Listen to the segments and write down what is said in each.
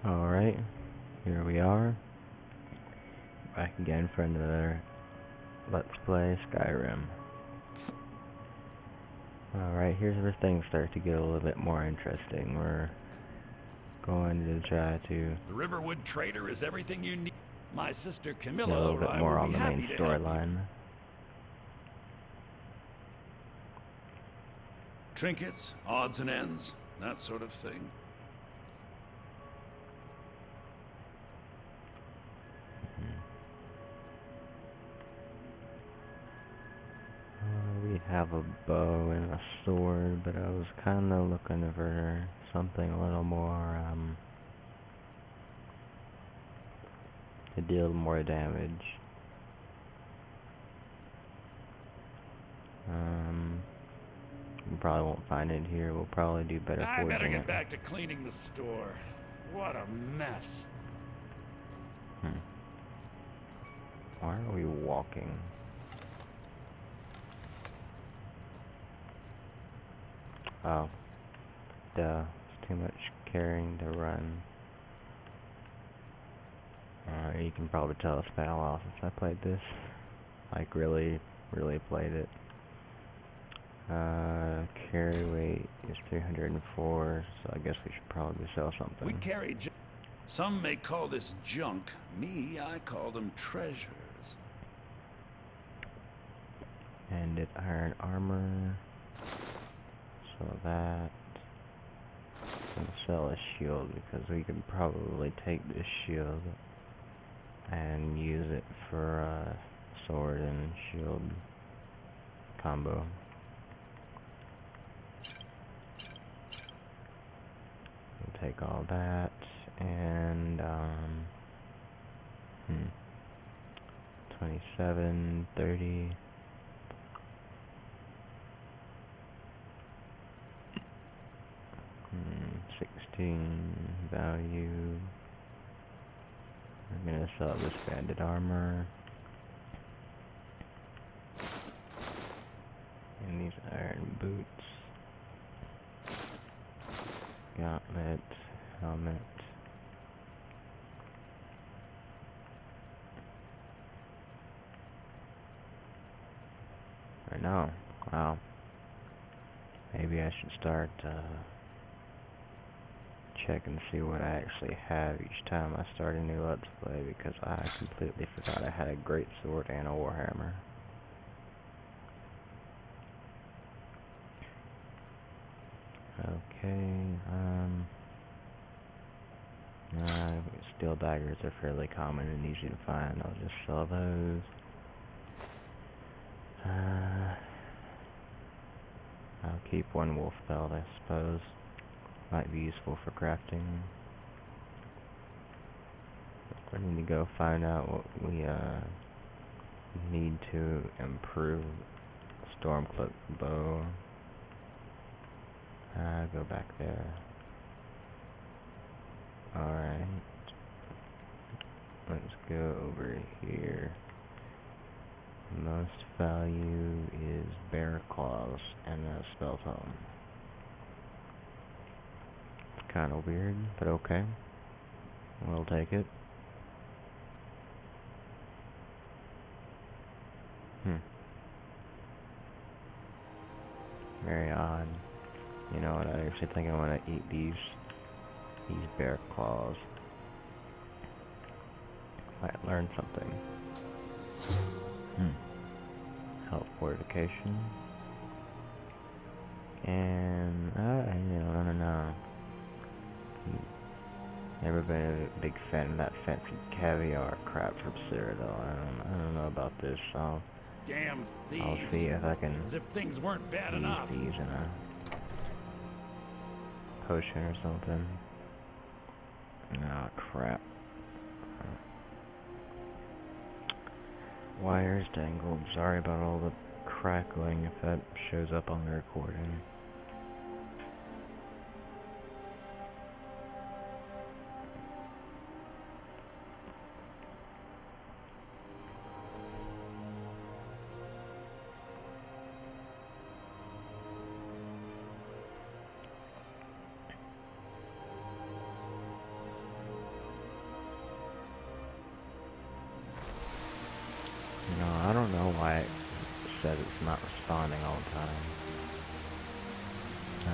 Alright, here we are, back again for another Let's Play Skyrim. Alright, here's where things start to get a little bit more interesting. We're going to try to The Riverwood Trader is everything you need. My sister get a Camilla little or bit I more will on be the main happy to help you. storyline. Trinkets, odds and ends, that sort of thing. We have a bow and a sword, but I was kind of looking for something a little more, to deal more damage. We probably won't find it here. We'll probably do better I better forging get it. back to cleaning the store. What a mess. Why are we walking? Oh. Duh. It's too much carrying to run. You can probably tell it's been a while since I played this. Like, really played it. Carry weight is 304, so I guess we should probably sell something. We carry some may call this junk. Me, I call them treasures. And it iron armor. So that. I'm gonna sell a shield because we can probably take this shield and use it for a sword and shield combo. We'll take all that and 27, 30. 16 value. I'm gonna sell this bandit armor and these iron boots, gauntlet, helmet. Or no, wow. Maybe I should start check and see what I actually have each time I start a new Let's Play, because I completely forgot I had a great sword and a warhammer. Okay, steel daggers are fairly common and easy to find. I'll just sell those. I'll keep one wolf belt, I suppose. Might be useful for crafting. I need to go find out what we need to improve. Stormcloak bow. Go back there. Alright. Let's go over here. Most value is bear claws and a spell tome. Kind of weird, but okay. We'll take it. Very odd. You know what? I actually think I want to eat these bear claws. Might learn something. Health fortification. And I don't know. Never been a big fan of that fancy caviar crap from Cyrodiil. I don't know about this. Damn thieves. I'll see if I can As if things weren't bad use enough. these in a potion or something. Oh crap. Wires dangled. Sorry about all the crackling if that shows up on the recording. spawning all the time.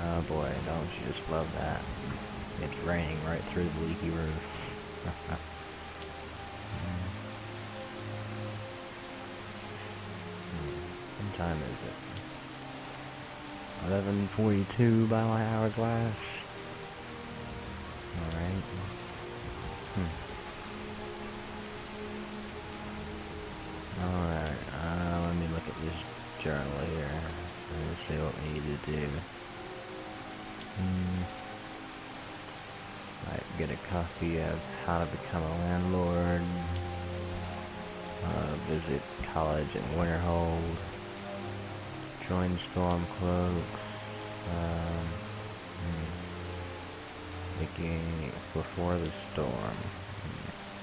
Oh boy, don't you just love that. It's raining right through the leaky roof. What time is it? 11:42 by my hourglass. Alright. Alright, let me look at this journal here. Let's see what we need to do. Might get a copy of How to Become a Landlord. Visit college in Winterhold. Join Stormcloaks. Making Before the Storm.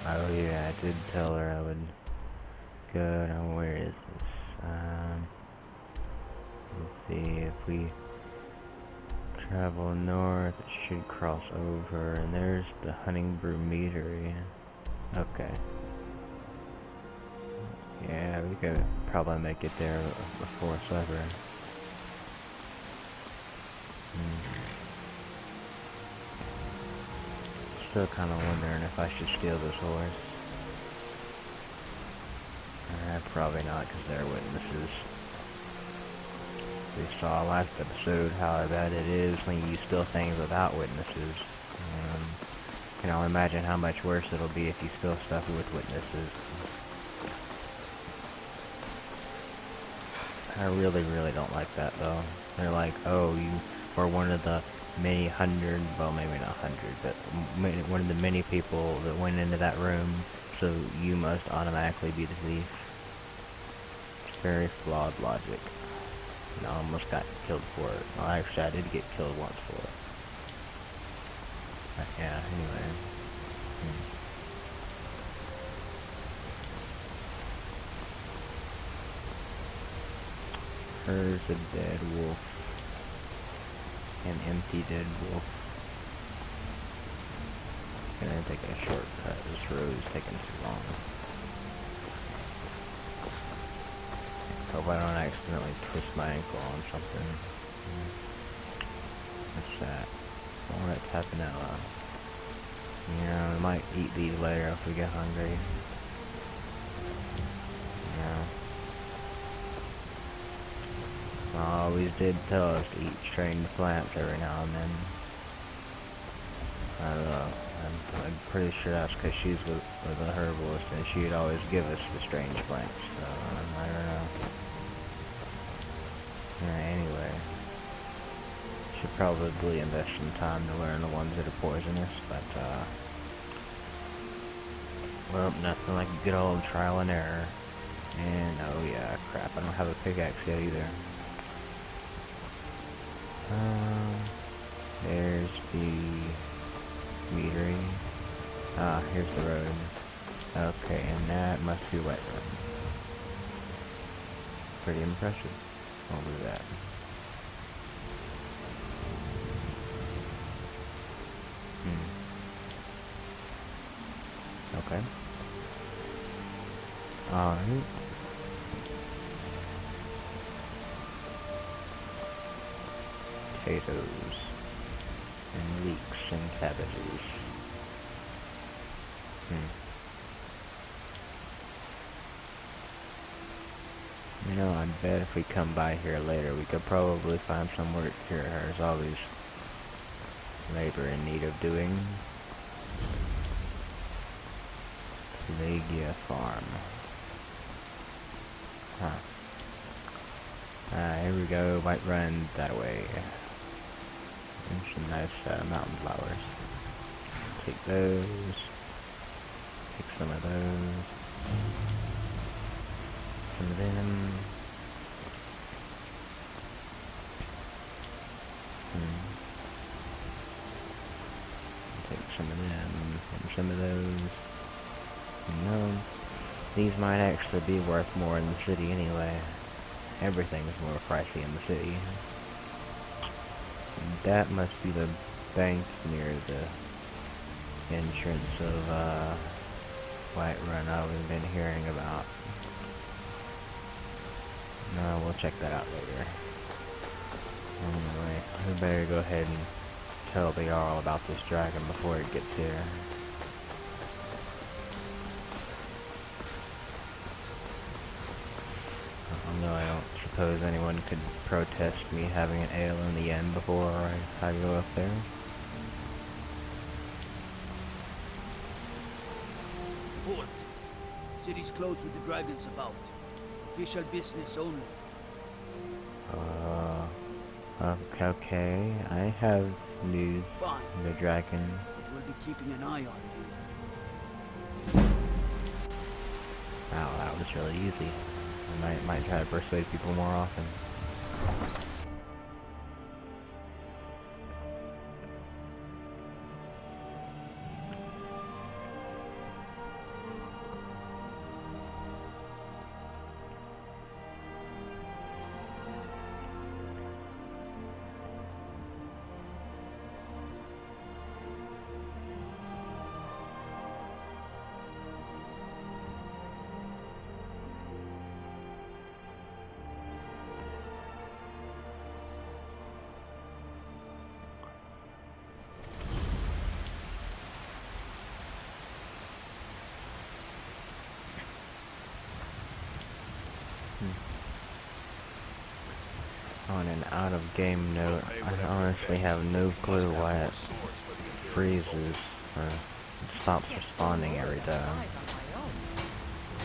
Oh yeah, I did tell her I would go. Now where is this? Let's see, if we travel north, it should cross over, and there's the Hunting Brew Meadery. Okay. Yeah, we could probably make it there before supper. Still kind of wondering if I should steal this horse. Probably not, because they're witnesses. We saw last episode how bad it is when you steal things without witnesses. You can only imagine how much worse it'll be if you steal stuff with witnesses. I really, really don't like that though. They're like, oh, you were one of the many hundred, well maybe not hundred, but one of the many people that went into that room, so you must automatically be the thief. It's very flawed logic. And I almost got killed for it. Well, actually I did get killed once for it. But yeah, anyway. There's a dead wolf. An empty dead wolf. Gonna take a shortcut. This road is taking too long. Hope I don't accidentally twist my ankle on something. What's that? Oh, that's Tapinella. Yeah, we might eat these later if we get hungry. Yeah. Always did tell us to eat strange plants every now and then. I don't know. I'm pretty sure that's because she's with a herbalist and she'd always give us the strange plants. So, I don't know. Anyway. Should probably invest some time to learn the ones that are poisonous, but, well, nothing like a good old trial and error. And, oh yeah, crap, I don't have a pickaxe yet either. There's the meadery. Ah, here's the road. Okay, and that must be Whiterun. Pretty impressive. I'll do that. Okay. Alright. Potatoes. And leeks and cabbages. You know, I bet if we come by here later, we could probably find some work here. There's always labor in need of doing. Pelagia Farm. Huh. Here we go, Whiterun that way. And some nice mountain flowers. Take those. Take some of those. Some of them. Take some of them and some of those. No, these might actually be worth more in the city anyway. Everything is more pricey in the city. And that must be the bank near the entrance of Whiterun I've been hearing about. No, we'll check that out later. Anyway, we better go ahead and tell the Jarl about this dragon before it gets here. No, I don't suppose anyone could protest me having an ale in the inn before I go up there. Port. City's closed with the dragons about. Official business only. Okay. I have news. Fine. The dragon. But we'll be keeping an eye on you. Wow, that was really easy. I might try to persuade people more often. On an out-of-game note, I honestly have no clue why it freezes or stops responding every time.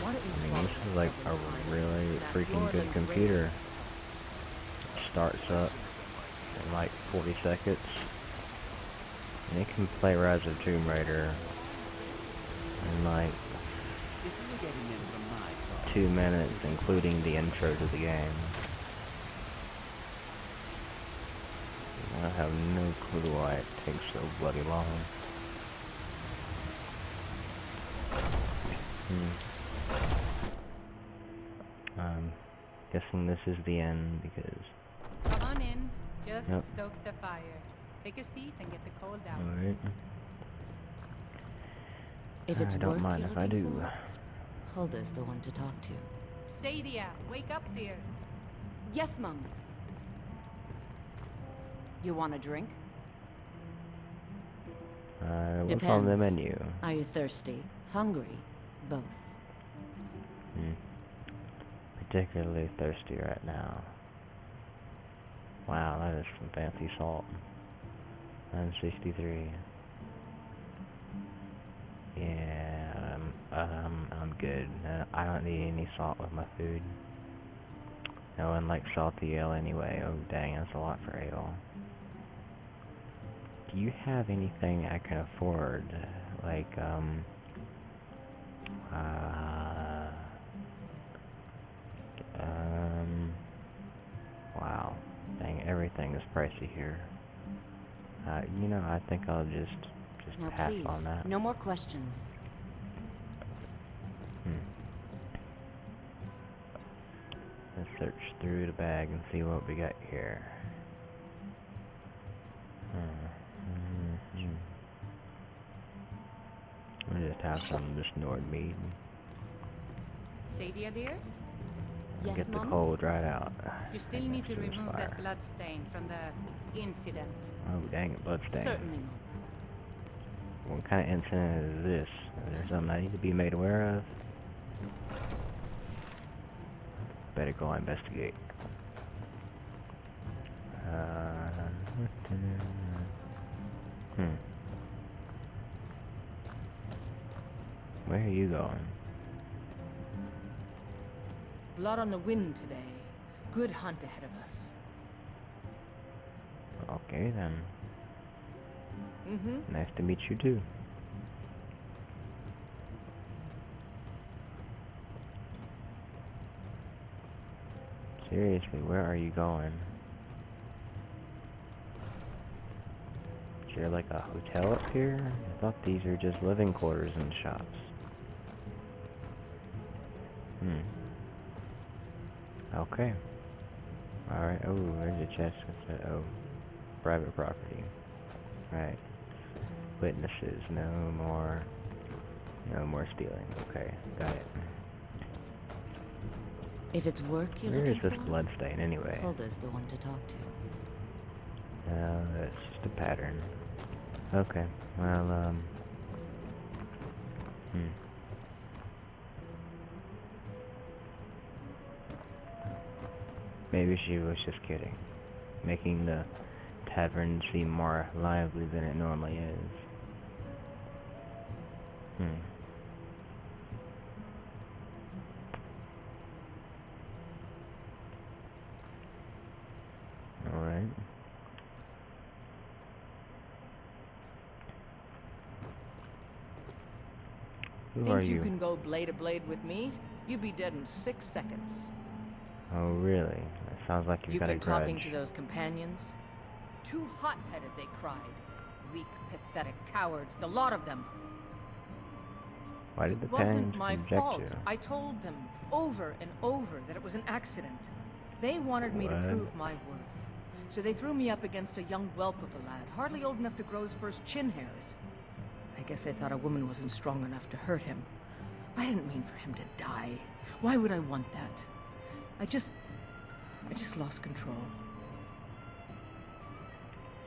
I mean, this is like a really freaking good computer. It starts up in like 40 seconds, and it can play Rise of Tomb Raider in like 2 minutes, including the intro to the game. I have no clue why it takes so bloody long. I'm guessing this is the end because... Come on in. Just Yep. stoke the fire. Take a seat and get the cold out. Alright. If it's I don't work mind you're if I looking do. for, Hulda's the one to talk to. Sadia, wake up there. Yes, Mum. You want a drink? What's on the Depends. menu? Are you thirsty? Hungry? Both. Particularly thirsty right now. Wow, that is some fancy salt. 963. Yeah, I'm good. I don't need any salt with my food. No one likes salty ale anyway. Oh dang, that's a lot for ale. Do you have anything I can afford? Like, wow. Dang, everything is pricey here. You know, I think I'll just Now pass please, on that. no more questions. Let's search through the bag and see what we got here. We'll just have some of this Nord mead. Sadia, dear, Yes, Get the Mom? cold right out. you still need to Next this remove fire. that blood stain from the incident. Oh dang it, bloodstain. Certainly, Mom. What kind of incident is this? Is there something I need to be made aware of? Better go investigate. Where are you going? Blood on the wind today. Good hunt ahead of us. Okay then. Mm-hmm. Nice to meet you too. Seriously, where are you going? Is there like a hotel up here? I thought these are just living quarters and shops. Okay. Alright, oh, there's a chest. What's that? Oh, private property. Right. Witnesses, no more stealing. Okay, got it. If it's work you're Where is looking this for, blood stain anyway? Hulda's the one to talk to. It's just a pattern. Okay, well, Maybe she was just kidding, making the tavern seem more lively than it normally is. Alright. Who are Think you you? can go blade to blade with me? You'd be dead in 6 seconds. Oh, really? That sounds like you've You've got a been grudge. talking to those companions? Too hot-headed, they cried. Weak, pathetic cowards, the lot of them. Why did the It wasn't Pangs my reject fault. you? I told them over and over that it was an accident. They wanted me to What? prove my worth. So they threw me up against a young whelp of a lad, hardly old enough to grow his first chin hairs. I guess I thought a woman wasn't strong enough to hurt him. I didn't mean for him to die. Why would I want that? I just lost control.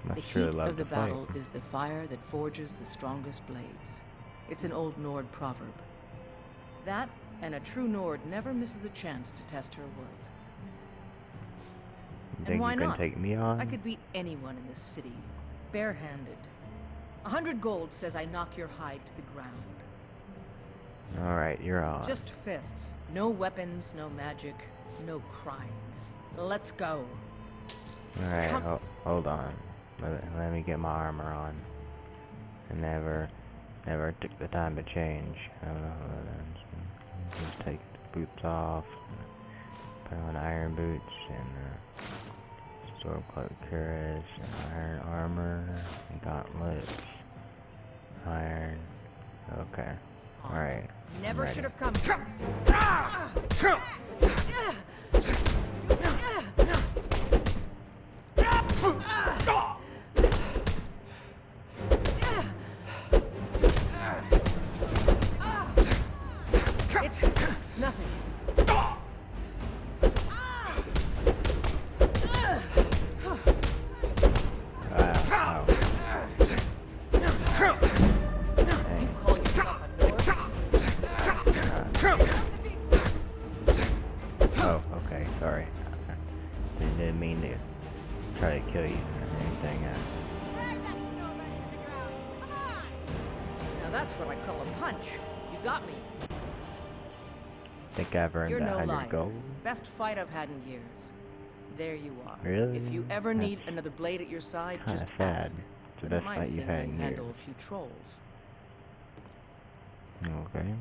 Must The really heat love of the to fight. battle is the fire that forges the strongest blades. It's an old Nord proverb. That, and a true Nord never misses a chance to test her worth. You And think why you can not? take me on? I could beat anyone in this city, barehanded. 100 gold says I knock your hide to the ground. Alright, you're on. Just fists. No weapons, no magic, no crying. Let's go. Alright, Come- hold on. Let me get my armor on. I never took the time to change. I don't know what that is. Just take the boots off. Put on iron boots and sword cloak cuirass, iron armor, and gauntlets. Iron. Okay. Alright. Never ready. should have come. It's nothing. Wow. You call yourself a Nord? Oh, okay, sorry. Didn't mean to try to kill you or anything. Now that's what I call a punch. You got me. Think I've earned You're no 100 liar. gold? Best fight I've had in years. There you are. Really? If you ever need That's another blade at your side, kinda just sad. ask. It's the Wouldn't best mind fight you've seeing had how you in handle years. a few trolls. Okay.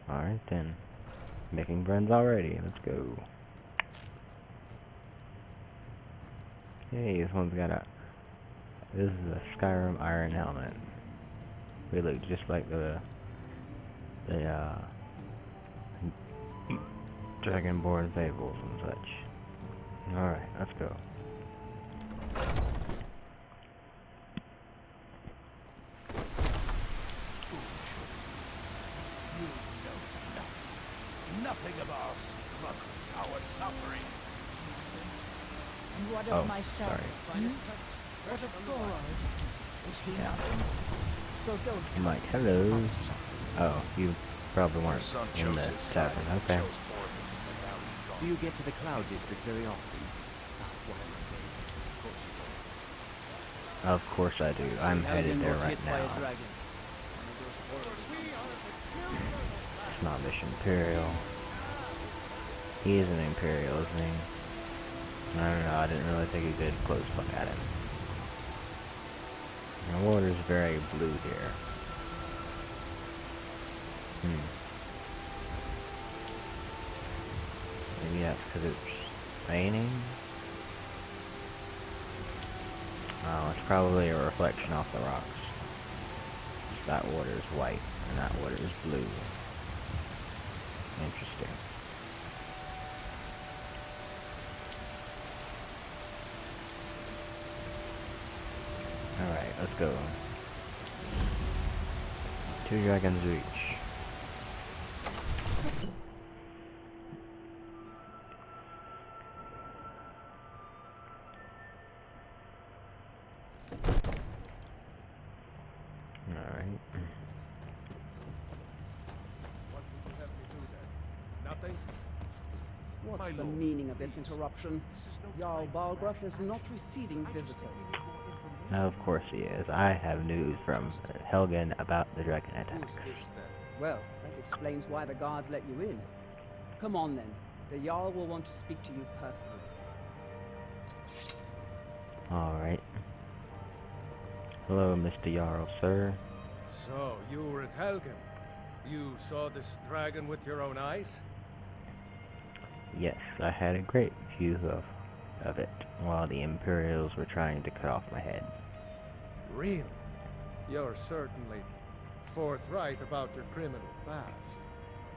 Alright then. Making friends already. Let's go. Hey, this one's got a... This is a Skyrim iron helmet. We look just like the Dragonborn fables and such. Alright, let's go. You know nothing. Nothing of our struggles, our suffering. You are Oh, my sorry. finest cuts. What a floral. Yeah. So don't I'm like, hello. Oh, you probably weren't Son in chose the his side tavern. and Okay. chose Morgan, and now he's gone. Do you get to the Cloud District very often? Of course I do. I'm headed there right now. It's not Mission Imperial. He is an Imperial, isn't he? I don't know, I didn't really take a good close look at him. The water's very blue here. Maybe that's because it's raining? Oh, it's probably a reflection off the rocks. That water is white, and that water is blue. Interesting. Alright, let's go. 2 Dragons Reach. What's the meaning of this interruption? Jarl Balgruff is not receiving visitors. Of course he is. I have news from Helgen about the dragon attack. Who's this then? Well, that explains why the guards let you in. Come on then. The Jarl will want to speak to you personally. Alright. Hello, Mr. Jarl, sir. So, you were at Helgen. You saw this dragon with your own eyes? Yes, I had a great view of it while the Imperials were trying to cut off my head. Really? You're certainly forthright about your criminal past.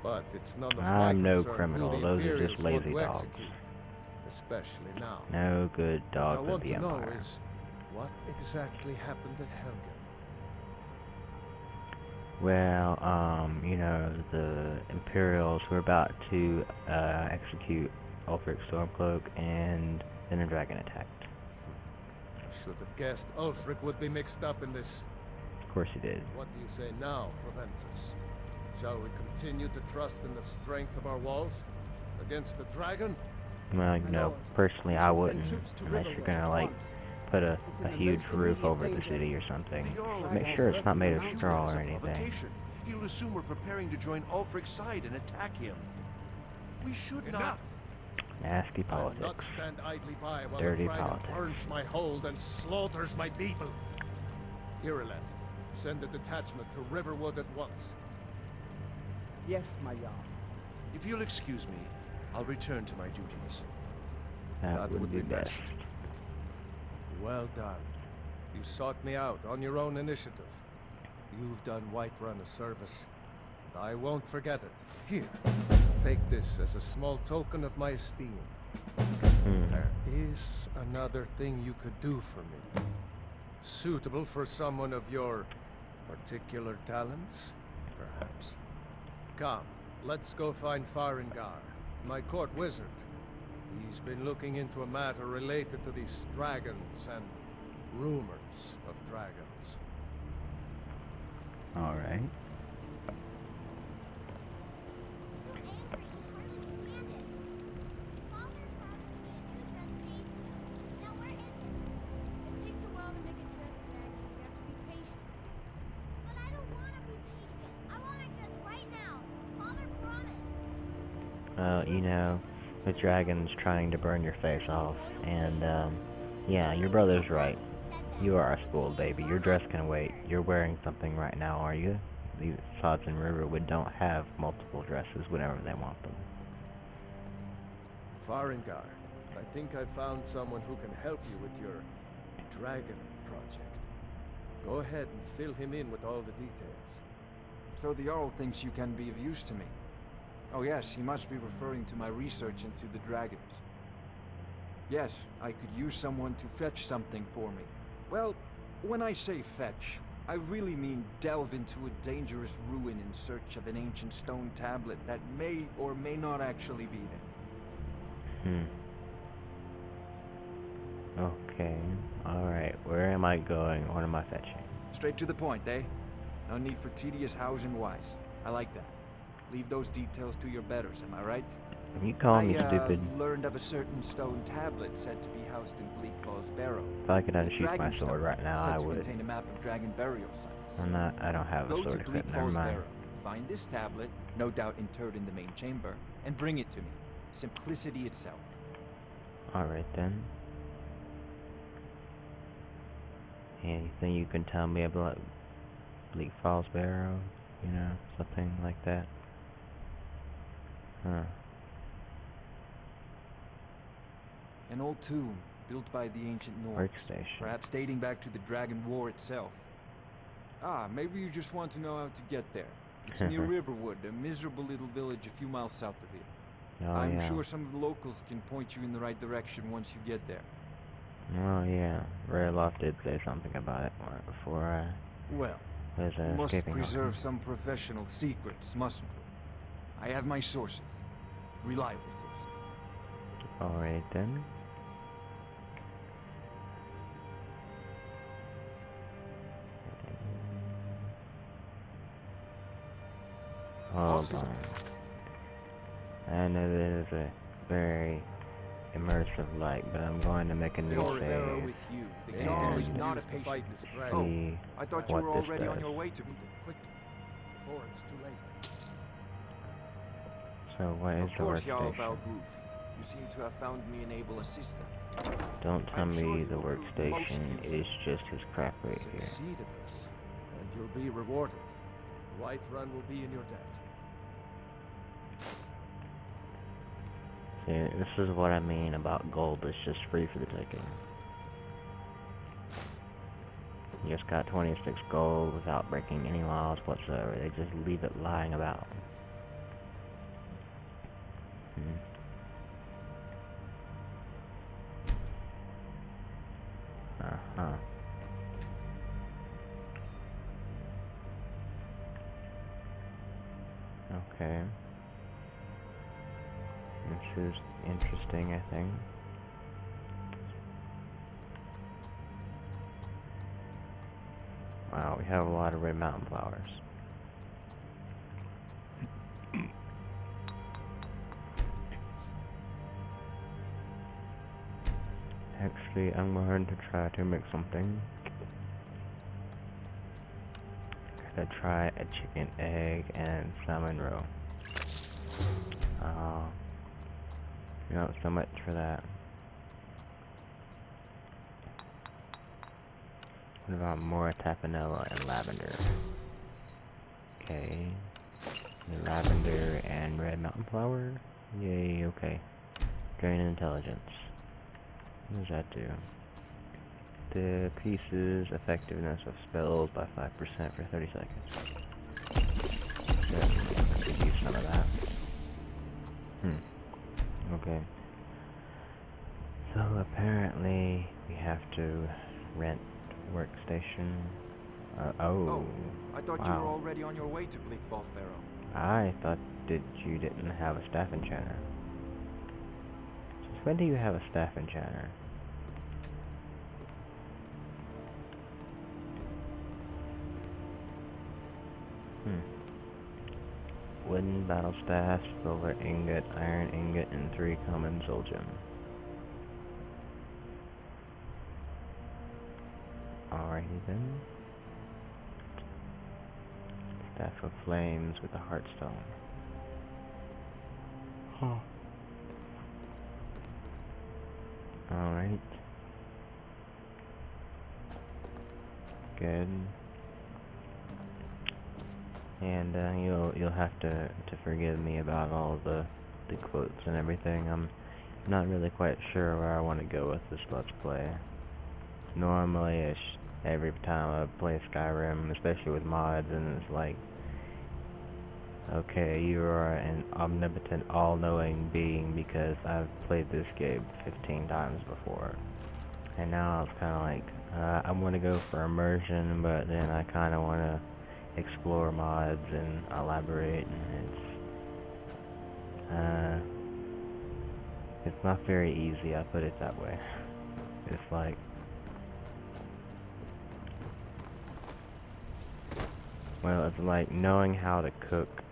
But it's none of my I'm no concern who criminal, the those are Imperials just want lazy to dogs. execute, especially now. No good What I dog of want the to know Empire. is what exactly happened at Helgen. Well, you know, the Imperials were about to execute Ulfric Stormcloak, and then a dragon attacked. I should have guessed Ulfric would be mixed up in this. Of course he did. What do you say now, Proventus? Shall we continue to trust in the strength of our walls against the dragon? Well, you know, personally I wouldn't, unless you're gonna, like, put a huge roof over the city or something. Make sure it's not made of straw or anything. He'll assume we're preparing to join Ulfric's side and attack him. We should not. Nasty I'll not politics. stand idly by while Dirty the dragon politics. burns my hold and slaughters my people. Irileth, send a detachment to Riverwood at once. Yes, my Jarl. If you'll excuse me, I'll return to my duties. That would be best. Well done. You sought me out on your own initiative. You've done Whiterun a service, and I won't forget it. Here, take this as a small token of my esteem. There is another thing you could do for me. Suitable for someone of your particular talents, perhaps. Come, let's go find Farengar, my court wizard. He's been looking into a matter related to these dragons and rumors of dragons. Alright. You know, the dragon's trying to burn your face off, and, yeah, your brother's right. You are a spoiled baby. Your dress can wait. You're wearing something right now, are you? These sods in Riverwood don't have multiple dresses whenever they want them. Farengar, I think I found someone who can help you with your dragon project. Go ahead and fill him in with all the details. So the Jarl thinks you can be of use to me. Oh yes, he must be referring to my research into the dragons. Yes, I could use someone to fetch something for me. Well, when I say fetch, I really mean delve into a dangerous ruin in search of an ancient stone tablet that may or may not actually be there. Okay. Alright, where am I going? What am I fetching? Straight to the point, eh? No need for tedious hows and whys. I like that. Leave those details to your betters, am I right? You call me stupid. Learned of a certain stone tablet said to be housed in Bleak Falls Barrow. If I could A unsheath my dragon sword stone right now, said I to would. contain a map of dragon burial sites. I don't have a Go to sword Bleak equipped, never Falls mind. Barrow, find this tablet, no doubt interred in the main chamber, and bring it to me. Simplicity itself. Alright then. Anything you can tell me about Bleak Falls Barrow? You know, something like that? Huh. An old tomb built by the ancient Nords, Workstation. perhaps dating back to the Dragon War itself. Ah, maybe you just want to know how to get there. It's near Riverwood, a miserable little village a few miles south of here. Oh, I'm yeah. sure some of the locals can point you in the right direction once you get there. Oh yeah, Rayloff did say something about it before I Well, was we must escaping. preserve some professional secrets, mustn't we? I have my sources. Reliable sources. Alright then. Hold Awesome. on. I know there's a very immersive like, but I'm going to make a new You're there save with you. The and Jarl is use not a to patient. fight this see dragon. I thought you what were this already on does. your way to me. Beat it quickly, before it's too late. So what is Of the course, Jarl workstation? Balgroof. You seem to have found me an able assistant. Don't tell I'm sure me you the will prove most workstation useful. is just his crap right here. Succeed in this, and you'll be rewarded. Whiterun will be in your debt. See, this is what I mean about gold. It's just free for the taking. You just got 26 gold without breaking any laws whatsoever. They just leave it lying about. Uh-huh. Okay. This is interesting, I think. Wow, we have a lot of red mountain flowers. Actually, I'm going to try to make something. Gotta try a chicken egg and salmon roe. Not so much for that. What about more tapenella and lavender? Okay. Lavender and red mountain flower? Yay, okay. Drain intelligence. What does that do? Decreases effectiveness of spells by 5% for 30 seconds. Good. Could use some of that. Okay. So apparently we have to rent workstation. Oh. I thought you were already on your way to Bleak Falls Barrow. I thought that you didn't have a staff enchanter. Since when do you have a staff enchanter? Wooden battle staff, silver ingot, iron ingot, and 3 common soul gem. Alrighty then. Staff of flames with a heartstone. Huh. Alright. Good. And you'll have to forgive me about all the quotes and everything. I'm not really quite sure where I want to go with this Let's Play. Normally, every time I play Skyrim, especially with mods, and it's like, okay, you are an omnipotent, all-knowing being because I've played this game 15 times before. And now it's kind of like, I want to go for immersion, but then I kind of want to explore mods and elaborate, and it's not very easy, I put it that way. It's like, well, it's like knowing how to cook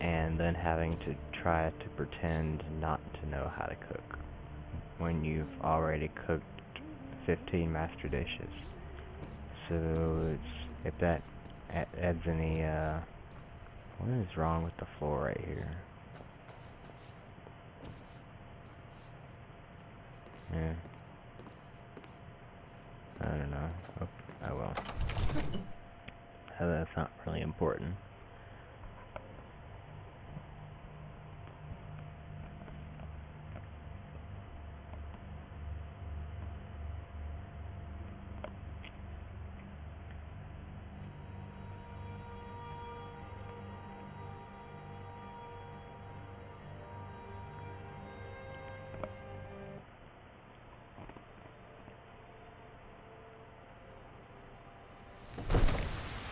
and then having to try to pretend not to know how to cook when you've already cooked 15 master dishes. So it's, if that adds any, what is wrong with the floor right here? Yeah. I don't know. Oh, oh well. That's not really important.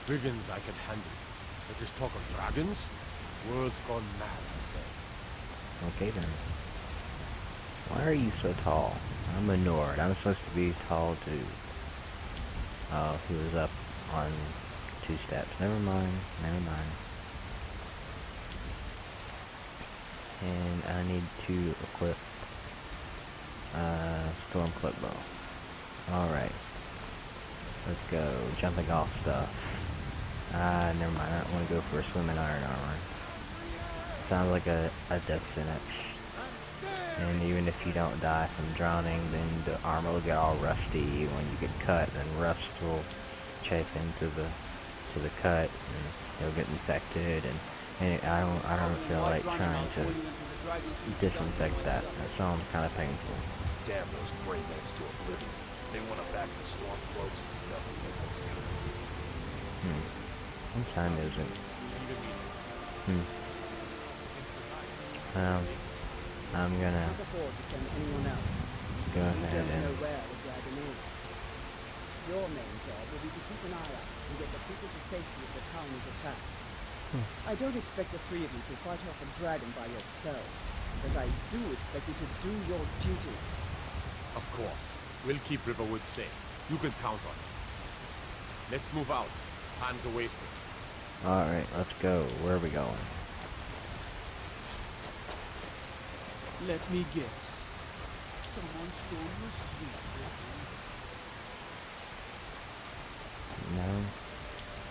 Brigands I can handle. But this talk of dragons? World's gone mad, I say. Okay then. Why are you so tall? I'm a Nord. I'm supposed to be tall too. Oh, he was up on 2 steps. Never mind. Never mind. And I need to equip Storm Clip Bow. Alright. Let's go. Jumping off stuff. Never mind. I don't want to go for a swimming iron armor. Sounds like a death sentence. And even if you don't die from drowning, then the armor will get all rusty when you get cut, and rust will chafe into the cut, and it'll get infected. And I don't feel like trying to disinfect that. That sounds kind of painful. Damn those gray men to oblivion. They want to back the storm close. What time is it? I'm gonna Can't afford to send anyone else. go ahead Don't and know where the dragon is. Your main job will be to keep an eye out and get the people to safety if the town is attacked. I don't expect the three of you to fight off a dragon by yourselves, but I do expect you to do your duty. Of course. We'll keep Riverwood safe. You can count on it. Let's move out. Time's a wasted. Alright, let's go. Where are we going? Let me guess. Someone stole your sweet. No.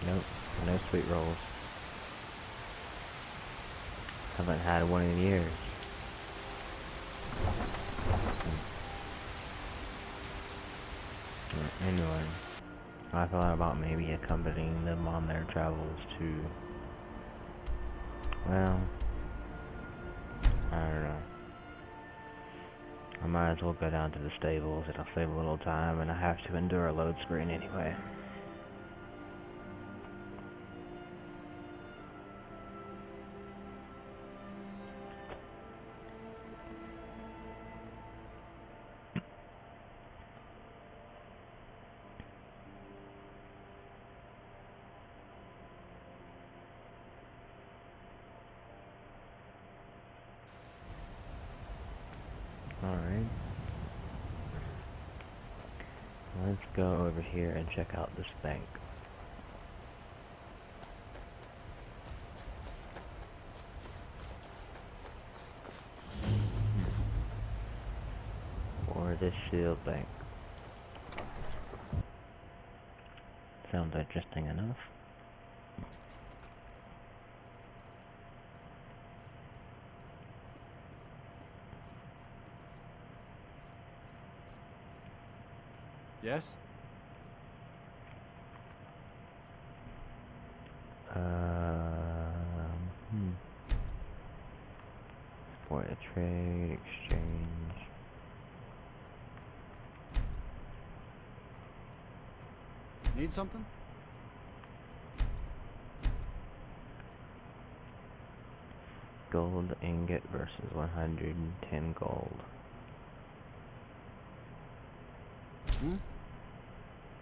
Nope. No sweet rolls. Haven't had one in years. Anyway, I thought about maybe accompanying them on their travels to, well, I don't know. I might as well go down to the stables. It'll save a little time, and I have to endure a load screen anyway. Alright. Let's go over here and check out this bank. Or this shield bank. Sounds interesting enough. Yes? For a trade, exchange. Need something? Gold ingot versus 110 gold.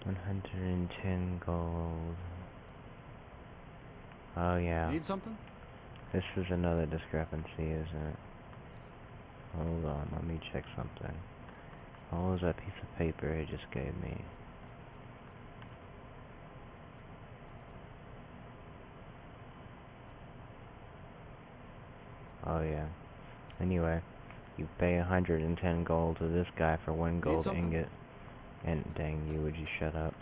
110 gold. Oh yeah. Need something? This is another discrepancy, isn't it? Hold on, let me check something. What was that piece of paper it just gave me? Oh yeah. Anyway, you pay 110 gold to this guy for one gold ingot. And dang you, would you shut up?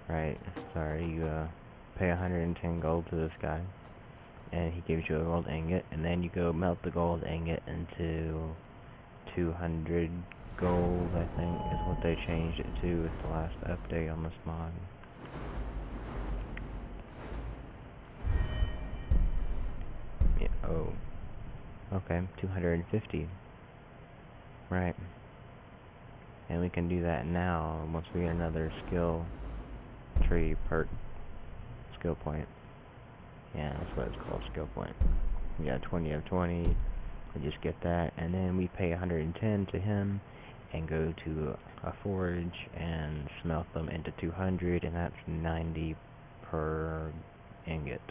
Right, sorry, you pay 110 gold to this guy, and he gives you a gold ingot, and then you go melt the gold ingot into 200 gold, I think, is what they changed it to with the last update on this mod. Yeah, oh. Okay, 250. Right. And we can do that now once we get another skill tree perk. Skill point. Yeah, that's what it's called, skill point. We got 20 of 20. We just get that, and then we pay 110 to him and go to a forge and smelt them into 200, and that's 90 per ingot.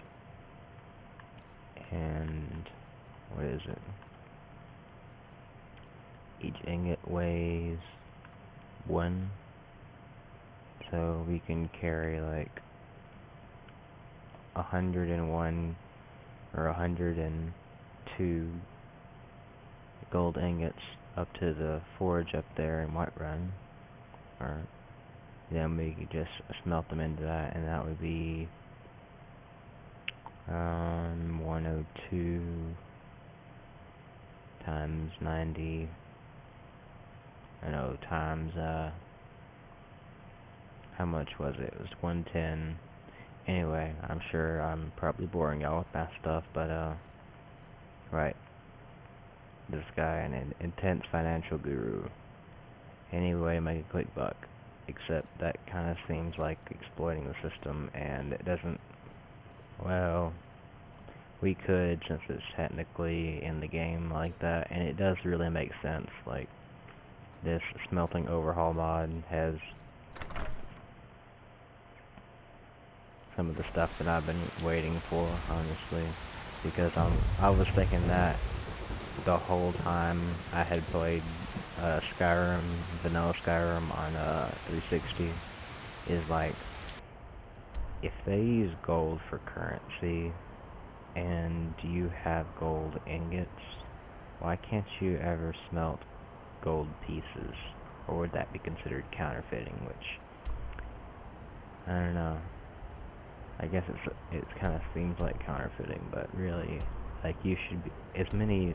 And what is it? Each ingot weighs 1, so we can carry like 101 or 100 and 2 gold ingots up to the forge up there in Whiterun, or then we could just smelt them into that, and that would be 102 times 90. I know times how much was it? It was 110. Anyway, I'm sure I'm probably boring y'all with that stuff, but right. This guy, an intense financial guru. Anyway, make a quick buck. Except that kind of seems like exploiting the system, and it doesn't. Well, we could, since it's technically in the game like that, and it does really make sense. Like, this smelting overhaul mod has some of the stuff that I've been waiting for, honestly, because I was thinking that the whole time I had played Skyrim, vanilla Skyrim on 360, is like, if they use gold for currency and you have gold ingots, why can't you ever smelt gold pieces? Or would that be considered counterfeiting? Which, I don't know. I guess it kind of seems like counterfeiting, but really, like, you should be, as many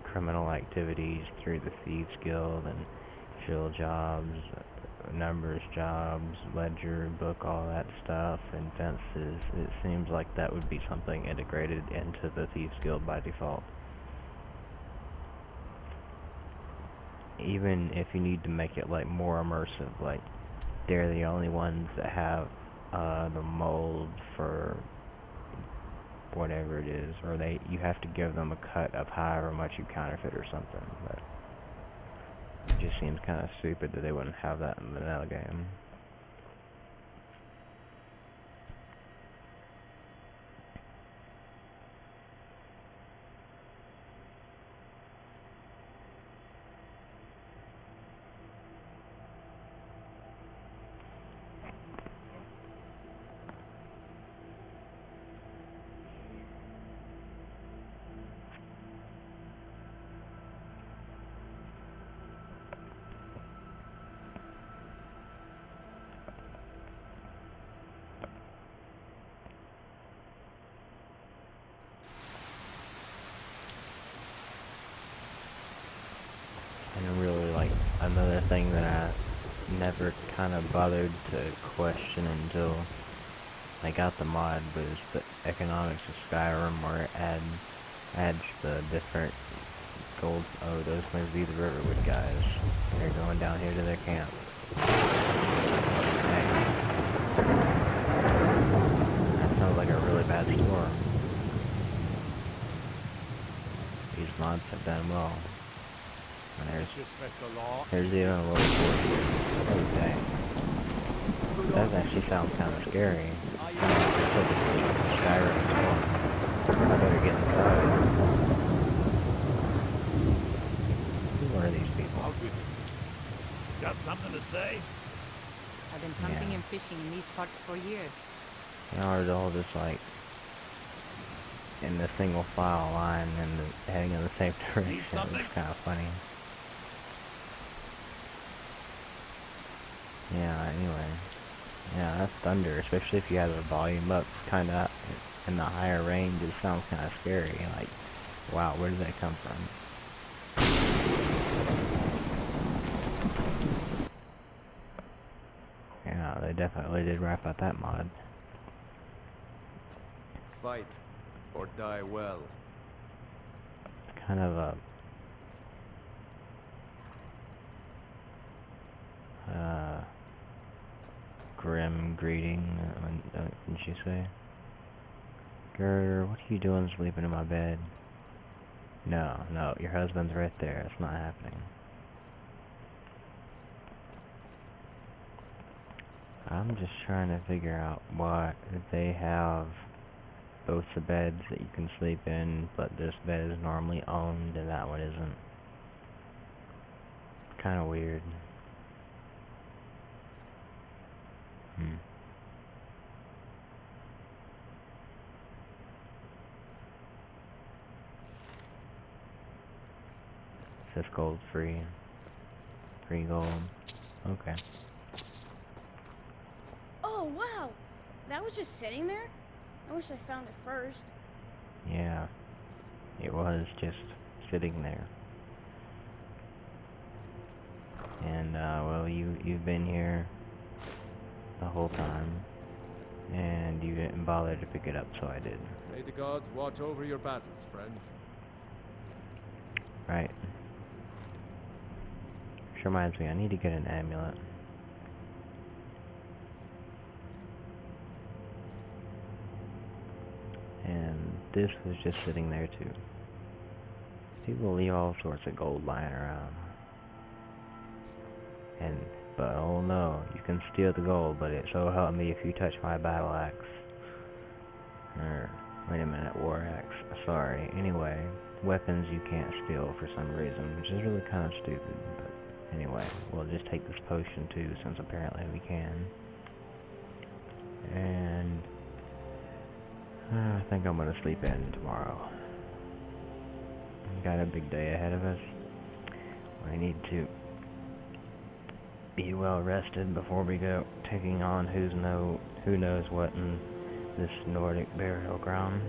criminal activities through the Thieves Guild and shield jobs, numbers jobs, ledger, book, all that stuff, and fences, it seems like that would be something integrated into the Thieves Guild by default. Even if you need to make it like more immersive, like they're the only ones that have the mold for whatever it is, or you have to give them a cut of however much you counterfeit or something, but it just seems kind of stupid that they wouldn't have that in the vanilla game. And really, like, another thing that I never kind of bothered to question until I got the mod was the economics of Skyrim, where it adds the different gold. Oh, those must be the Riverwood guys. They're going down here to their camp. Hey. That sounds like a really bad storm. These mods have done well. There's even a little force here. Oh dang. That actually sounds kind of scary. Kind of like the Skyrim as well. I better get inside. Who are these people? Got something to say? I've been hunting and fishing in these parts for years. You know, they're all just like in the single file line and heading in the same direction. It's kind of funny. Yeah, anyway. Yeah, that's thunder, especially if you have the volume up kind of in the higher range. It sounds kind of scary. Like, wow, where did that come from? Yeah, they definitely did rap out that mod. Fight or die well. Kind of a grim greeting, didn't she say? Girl, what are you doing sleeping in my bed? No, your husband's right there. It's not happening. I'm just trying to figure out why they have both the beds that you can sleep in, but this bed is normally owned and that one isn't. Kind of weird. this gold's free. Free gold. Okay. Oh, wow! That was just sitting there? I wish I found it first. Yeah. It was just sitting there. And, well, you've been here the whole time. And you didn't bother to pick it up, so I did. May the gods watch over your battles, friend. Right. Which reminds me, I need to get an amulet. And this was just sitting there too. People leave all sorts of gold lying around. But oh no, you can steal the gold, but it so help me if you touch my battle axe. Or, wait a minute, war axe. Sorry. Anyway, weapons you can't steal for some reason, which is really kind of stupid, but anyway, we'll just take this potion too, since apparently we can. And I think I'm gonna sleep in tomorrow. Got a big day ahead of us. We need to be well rested before we go taking on who knows what in this Nordic burial ground.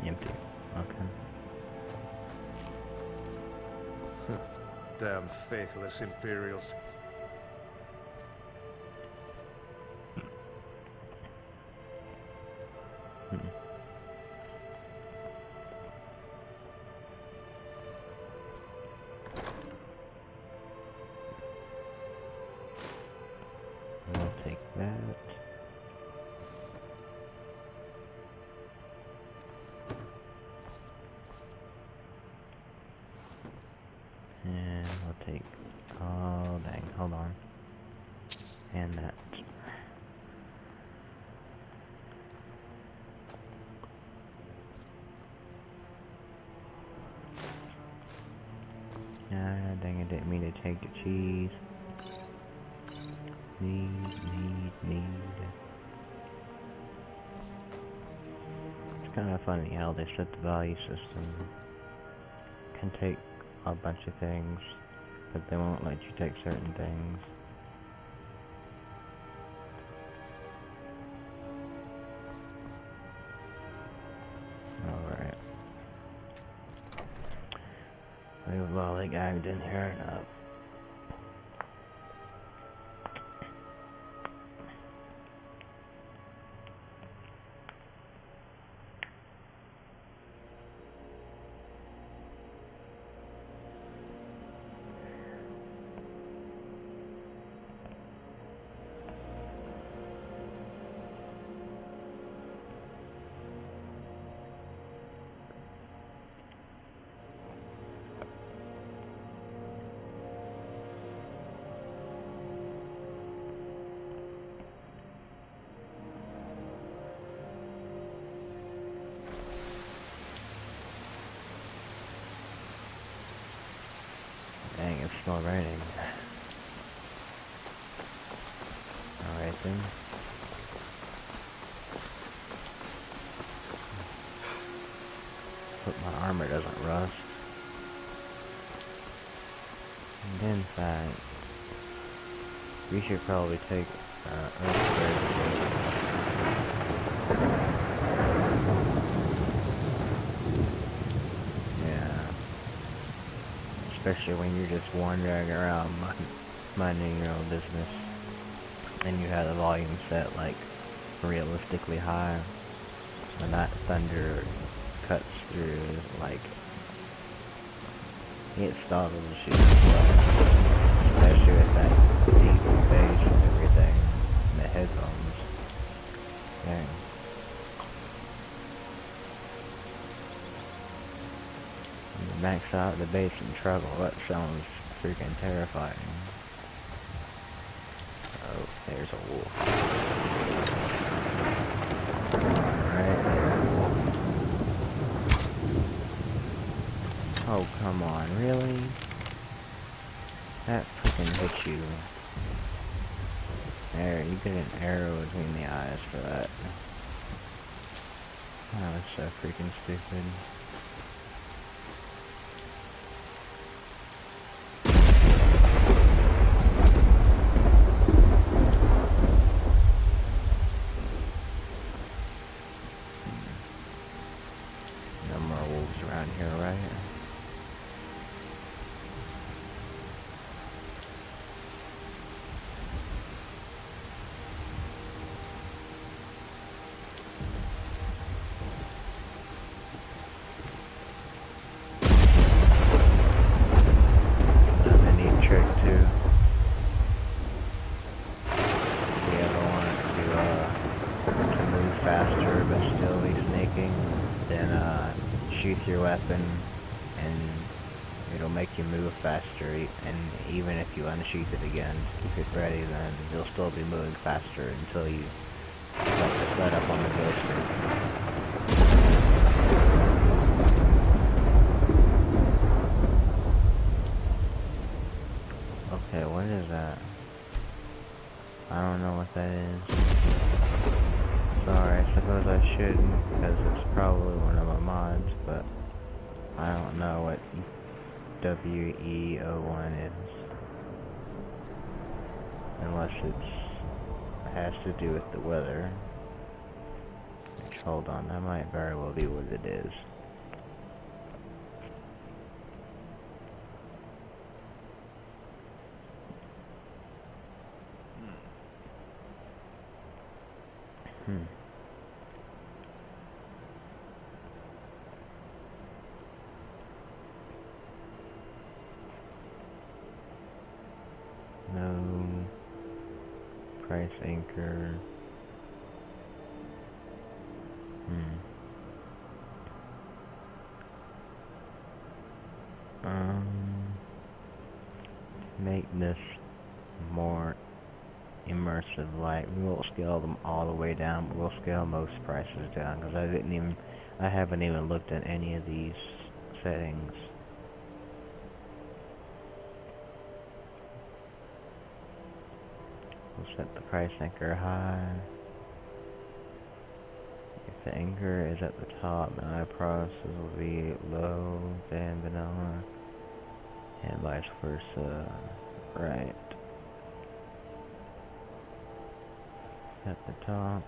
Empty. Okay. Damn faithless Imperials. We'll take that. And we'll take, oh dang, hold on. And that. Dang, I didn't mean to take the cheese. Need. It's kind of funny how they set the value system. Can take a bunch of things, but they won't let you take certain things. Alright. We've lollygagged in here enough. Dang, it's still raining. Alright then. Hope my armor doesn't rust. And in fact, we should probably take especially when you're just wandering around minding your own business and you have the volume set like realistically high and that thunder cuts through, like it startles you, especially with that deep bass and everything and the headphones. Dang. Max out the bass and treble, that sounds freaking terrifying. Oh, there's a wolf. Right there. Oh, come on, really? That freaking hit you. There, you get an arrow between the eyes for that. That was so freaking stupid. No more wolves around here, right? Your weapon and it'll make you move faster, and even if you unsheath it again, keep it ready, then you'll still be moving faster until you let up on the ghosting. Okay, what is that? I don't know what that is. Sorry, I suppose I shouldn't, because it's probably one of my mods, but I don't know what WE01 is. Unless it has to do with the weather. Which, hold on, that might very well be what it is. No price anchor. Make this more immersive light. We won't scale them all the way down, but we'll scale most prices down, because I haven't even looked at any of these settings. We'll set the price anchor high. If the anchor is at the top, then prices will be low than vanilla, and vice versa. Right. At the top.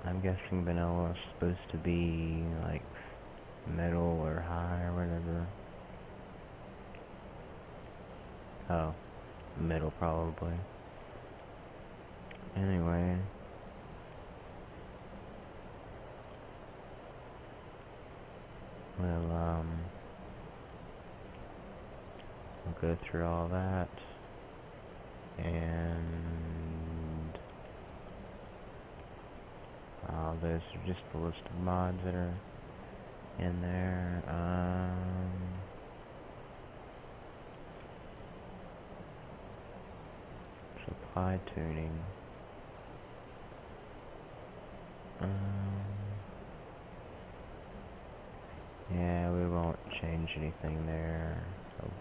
I'm guessing vanilla is supposed to be like middle or high or whatever. Oh, middle probably. Anyway. We'll go through all that, and those are just the list of mods that are in there. Supply tuning. Yeah, we won't change anything there.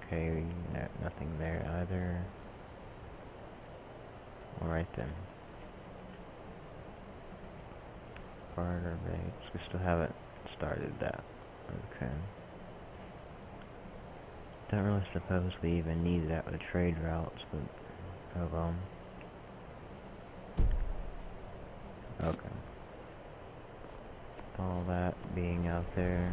Okay, nothing there either. Alright then. Barter rates. We still haven't started that. Okay. Don't really suppose we even need that with trade routes, but oh well. Okay. All that being out there.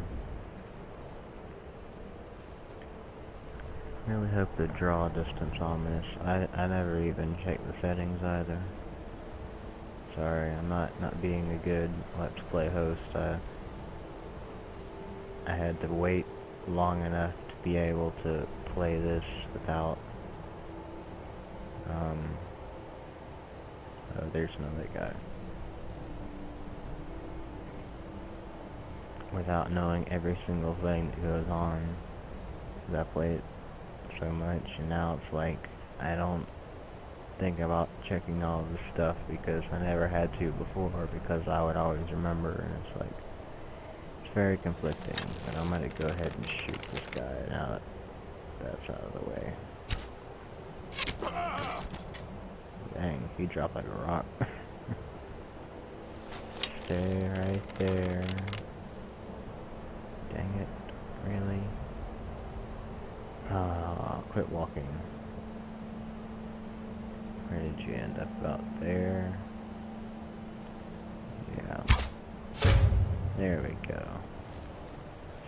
I really hope the draw distance on this. I never even checked the settings either. Sorry, I'm not being a good Let's Play host. I had to wait long enough to be able to play this without oh, there's another guy. Without knowing every single thing that goes on. Because I played it so much, and now it's like I don't think about checking all this stuff because I never had to before, because I would always remember, and it's like it's very conflicting. But I'm gonna go ahead and shoot this guy now that that's out of the way. Dang, he dropped like a rock. there, right there. Dang it, really? Ah, quit walking. Where did you end up? About there? Yeah. There we go.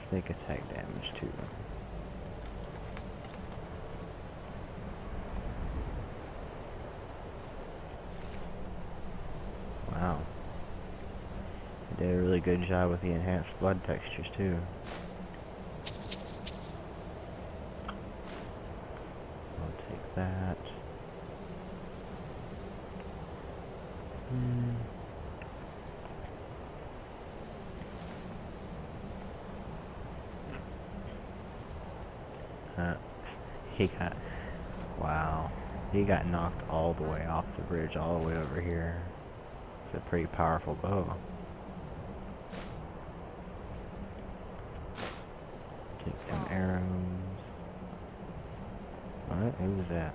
Sneak attack damage too. Wow. They did a really good job with the enhanced blood textures too. I'll take that. He got, wow, he got knocked all the way off the bridge, all the way over here. It's a pretty powerful bow. Take them arrows. What? Who was that?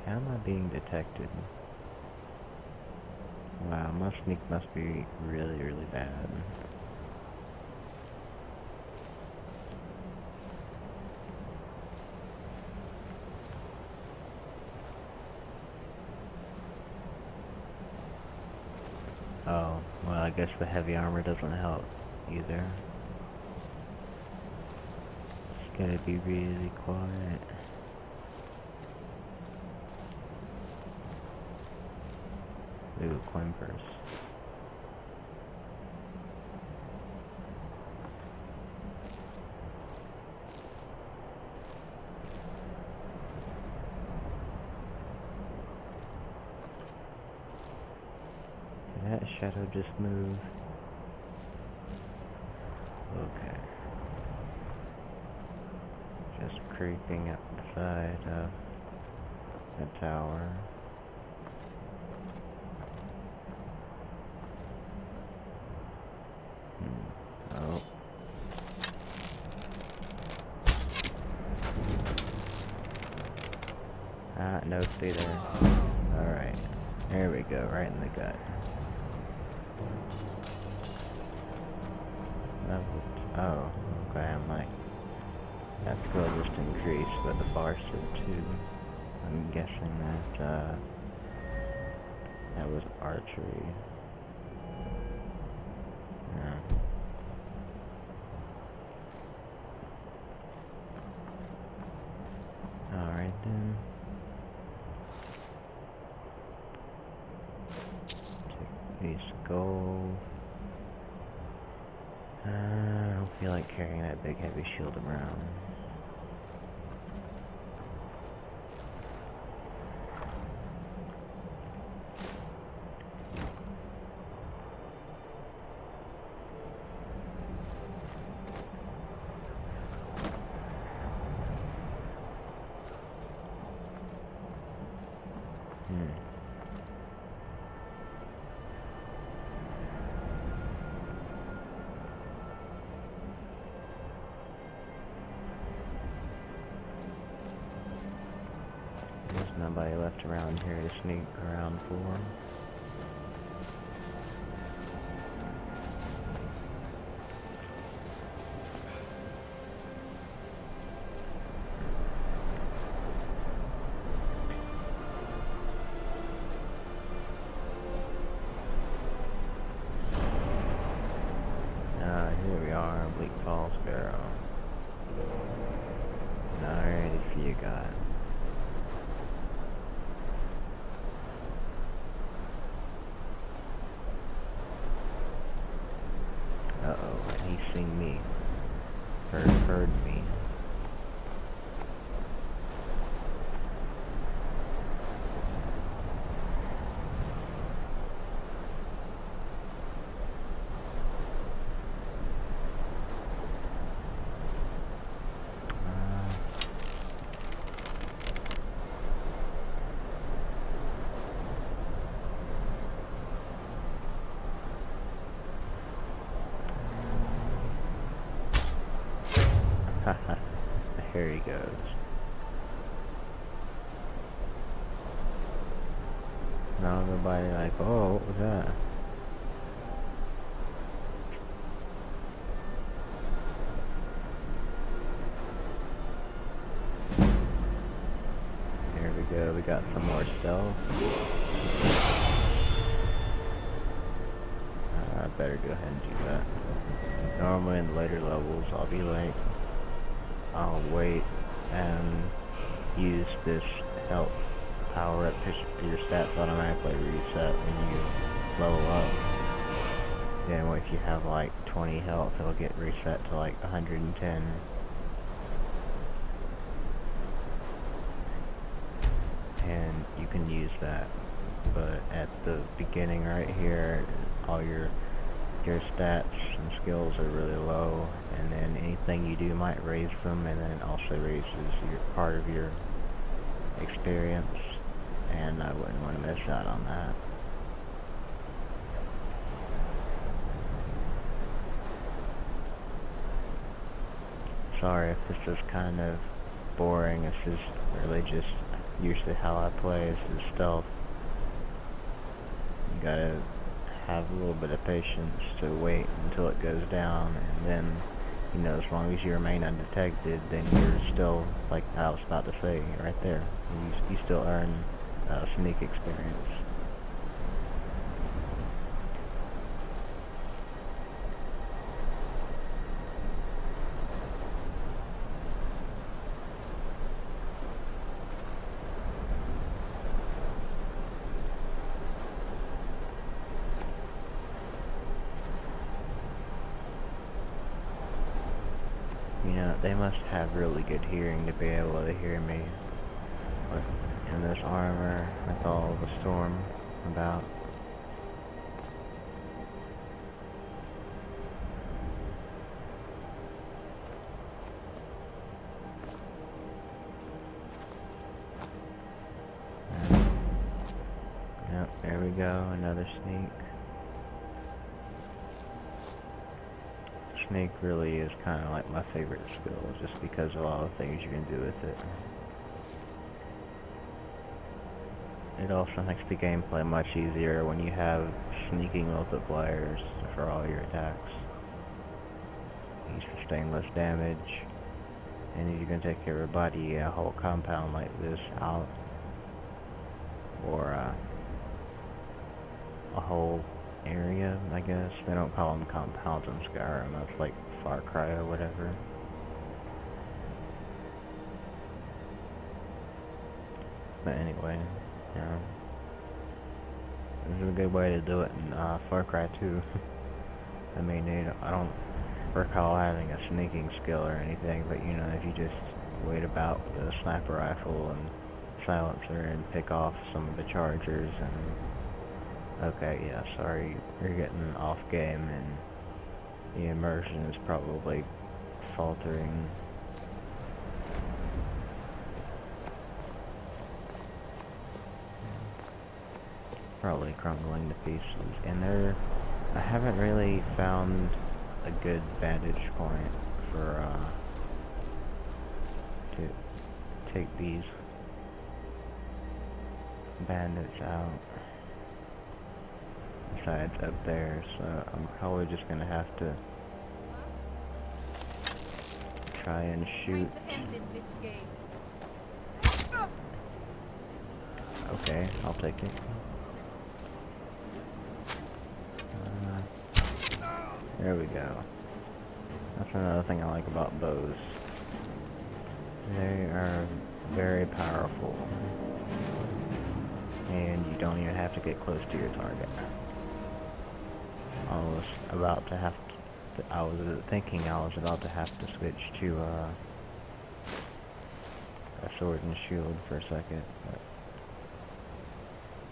How am I being detected? Wow, my sneak must be really, really bad. Oh, well, I guess the heavy armor doesn't help either. It's gonna be really quiet. Ooh, coin purse. Did that shadow just move? Okay. Just creeping up the side of the tower. Oh. Ah, no, stay there. Alright. There we go, right in the gut. Oh, okay, I'm like, that skill just increased, but the bar still too. I'm guessing that, that was archery. Yeah. Alright then. Take a piece of gold. I don't feel like carrying that big heavy shield around. There's nobody left around here to sneak around for. Here we are, Bleak Falls Barrow. Alright, if you got. Uh-oh, he's seen me. Heard me. Here he goes. Now everybody like, oh, what was that? Here we go, we got some more stealth. I better go ahead and do that. Normally in the later levels, I'll be like, I'll wait and use this health power up to your stats automatically reset when you level up. Then if you have like 20 health, it'll get reset to like 110. And you can use that. But at the beginning right here, all your stats and skills are really low, and then anything you do might raise them, and then it also raises your part of your experience, and I wouldn't want to miss out on that. Sorry if this is kind of boring. This is really just usually how I play. This is stealth. You gotta have a little bit of patience to wait until it goes down, and then, you know, as long as you remain undetected, then you're still, like I was about to say, right there, you still earn sneak experience. You know, they must have really good hearing to be able to hear me in this armor with all the storm about. Yep, there we go, another sneak. Snake really is kind of like my favorite skill, just because of all the things you can do with it. It also makes the gameplay much easier when you have sneaking multipliers for all your attacks. You sustain less damage, and you can take everybody a whole compound like this out, or a whole area, I guess. They don't call them compounds in Skyrim. That's like Far Cry or whatever. But anyway, yeah. This is a good way to do it in Far Cry 2. I mean, I don't recall having a sneaking skill or anything, but you know, if you just wait about with a sniper rifle and silencer and pick off some of the chargers and okay, yeah, sorry, you're getting off game and the immersion is probably faltering. Probably crumbling to pieces. And I haven't really found a good vantage point for, to take these bandits out. Besides up there, so I'm probably just gonna have to try and shoot. Okay, I'll take it. There we go. That's another thing I like about bows. They are very powerful, and you don't even have to get close to your target. I was about to have to, I was about to have to switch to a sword and shield for a second, but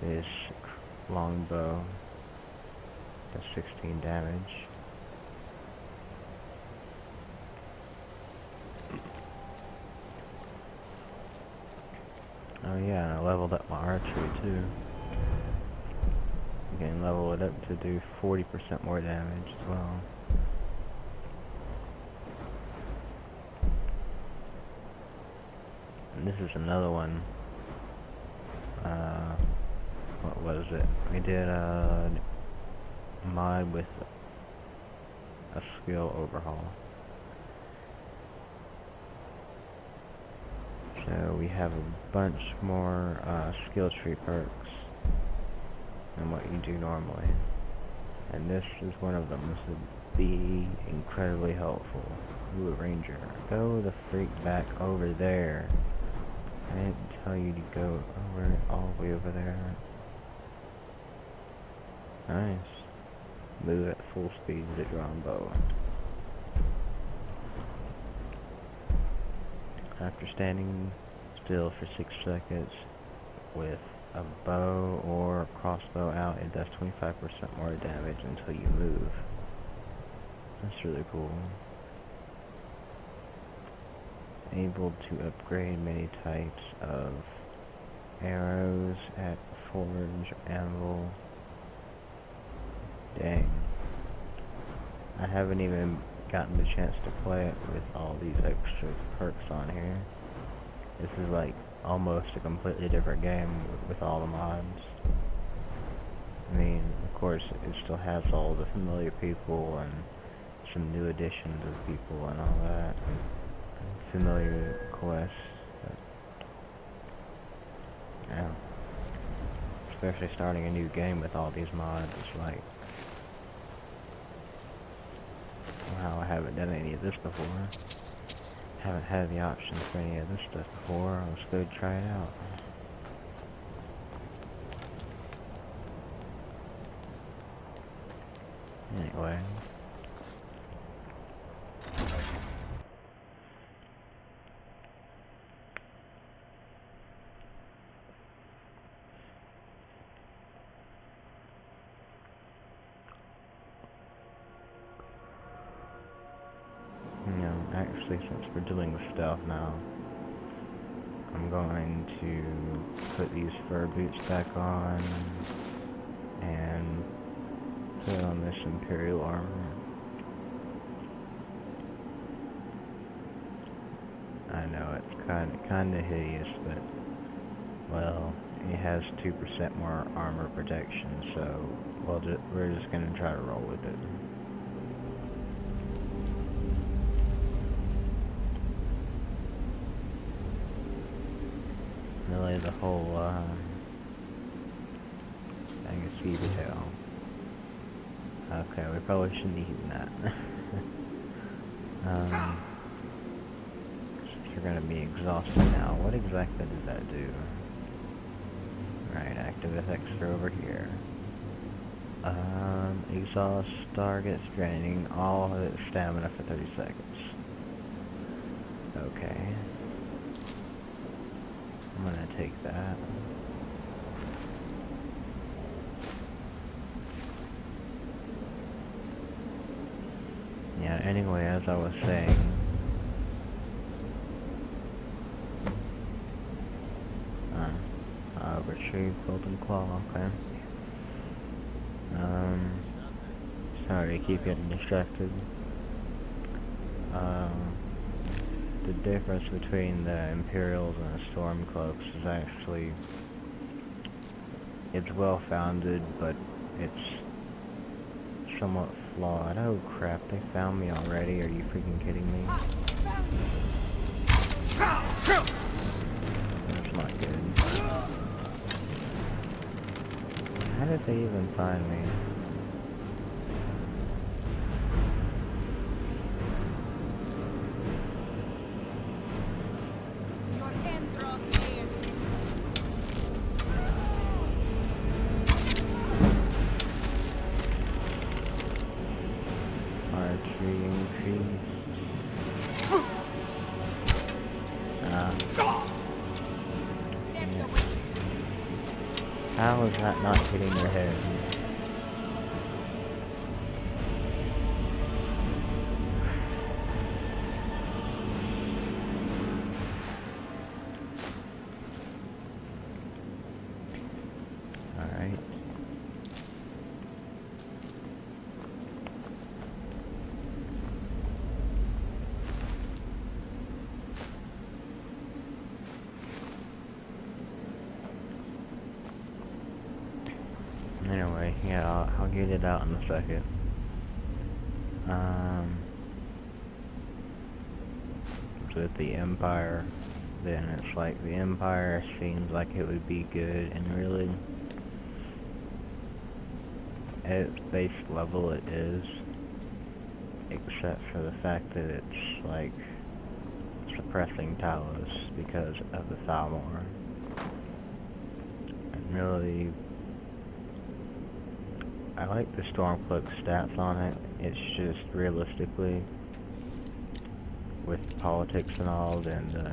this longbow does 16 damage. Oh yeah, and I leveled up my archery too. You can level it up to do 40% more damage as well. And this is another one. What was it? We did a mod with a skill overhaul. So we have a bunch more skill tree perks than what you do normally. And this is one of them. This would be incredibly helpful. Ooh, a ranger. Go the freak back over there. I didn't tell you to go over all the way over there. Nice. Move at full speed with a drawn bow. After standing still for 6 seconds with a bow or crossbow out, it does 25% more damage until you move. That's really cool. Able to upgrade many types of arrows at forge, anvil. Dang. I haven't even gotten the chance to play it with all these extra perks on here. This is like almost a completely different game with all the mods. I mean, of course, it still has all the familiar people and some new additions of people and all that. Familiar quests. But, yeah. Especially starting a new game with all these mods, it's like, wow, I haven't done any of this before. Haven't had the options for any of this stuff before. Let's go try it out. Anyway. Actually, since we're dealing with stealth now, I'm going to put these fur boots back on and put on this Imperial armor. I know it's kind of hideous, but well, it has 2% more armor protection, so we're just gonna try to roll with it. Really, the whole thing is fever tail. Okay, we probably shouldn't eat that. You're gonna be exhausted now. What exactly does that do? Right, active effects are over here. Exhaust targets, draining all of its stamina for 30 seconds. Okay. I'm gonna take that. Yeah, anyway, as I was saying, retrieve golden claw, okay. Sorry to keep getting distracted. The difference between the Imperials and the Stormcloaks is actually, it's well founded, but it's somewhat flawed. Oh crap, they found me already, are you freaking kidding me? That's not good. How did they even find me? How is that not hitting your head? Alright. Yeah, I'll get it out in a second. With the Empire, then it's like the Empire seems like it would be good, and really, at its base level it is, except for the fact that it's like suppressing Talos because of the Thalmor. And really, I like the Stormcloak stats on it. It's just realistically, with politics and all, then the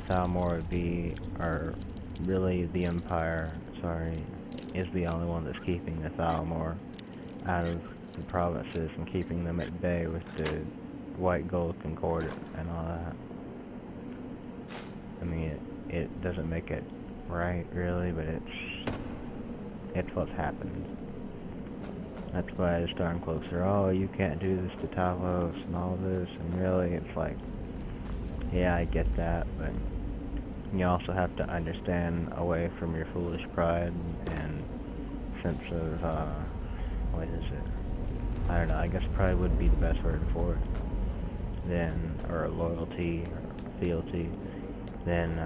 Thalmor would be, or really the Empire, sorry, is the only one that's keeping the Thalmor out of the provinces and keeping them at bay with the white gold concord and all that. I mean, it doesn't make it right, really, but it's what's happened. That's why the Stormcloaks are, oh, you can't do this to Talos and all this, and really, it's like, yeah, I get that, but you also have to understand away from your foolish pride and sense of, what is it? I don't know, I guess pride would be the best word for it. Then, or loyalty, or fealty, then,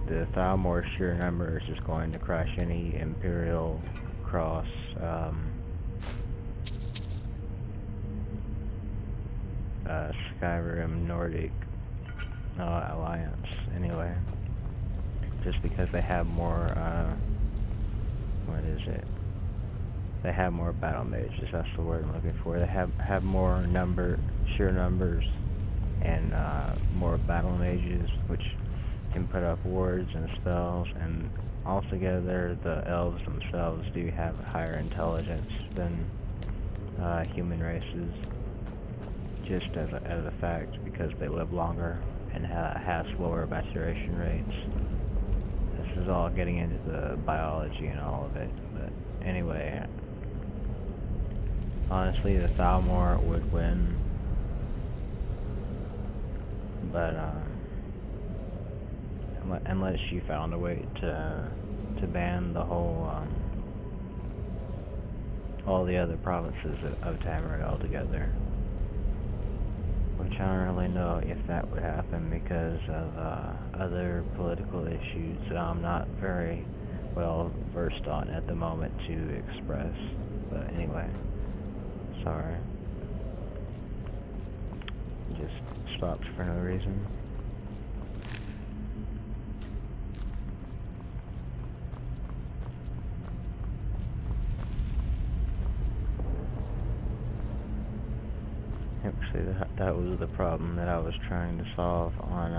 the Thalmor sheer numbers is going to crush any Imperial cross, Skyrim Nordic alliance anyway, just because they have more what is it, they have more battle mages, that's the word I'm looking for. They have more sheer numbers and more battle mages, which can put up wards and spells, and altogether the elves themselves do have higher intelligence than human races, just as a fact, because they live longer and have slower maturation rates. This is all getting into the biology and all of it, but anyway, honestly the Thalmor would win, but unless you found a way to ban the whole all the other provinces of Tamriel altogether, which I don't really know if that would happen because of other political issues that I'm not very well versed on at the moment to express. But anyway, sorry, just stopped for no reason. Actually, that was the problem that I was trying to solve on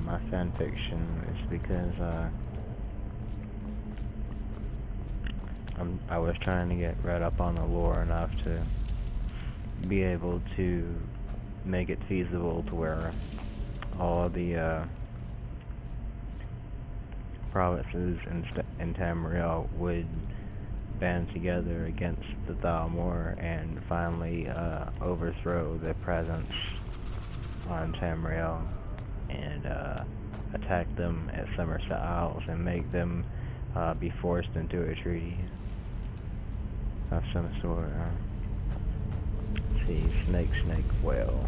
my fanfiction, is because I was trying to get read up on the lore enough to be able to make it feasible to where all the provinces in Tamriel would band together against the Thalmor and finally overthrow their presence on Tamriel and attack them at Somerset Isles and make them be forced into a treaty of some sort. Let's see, snake, whale.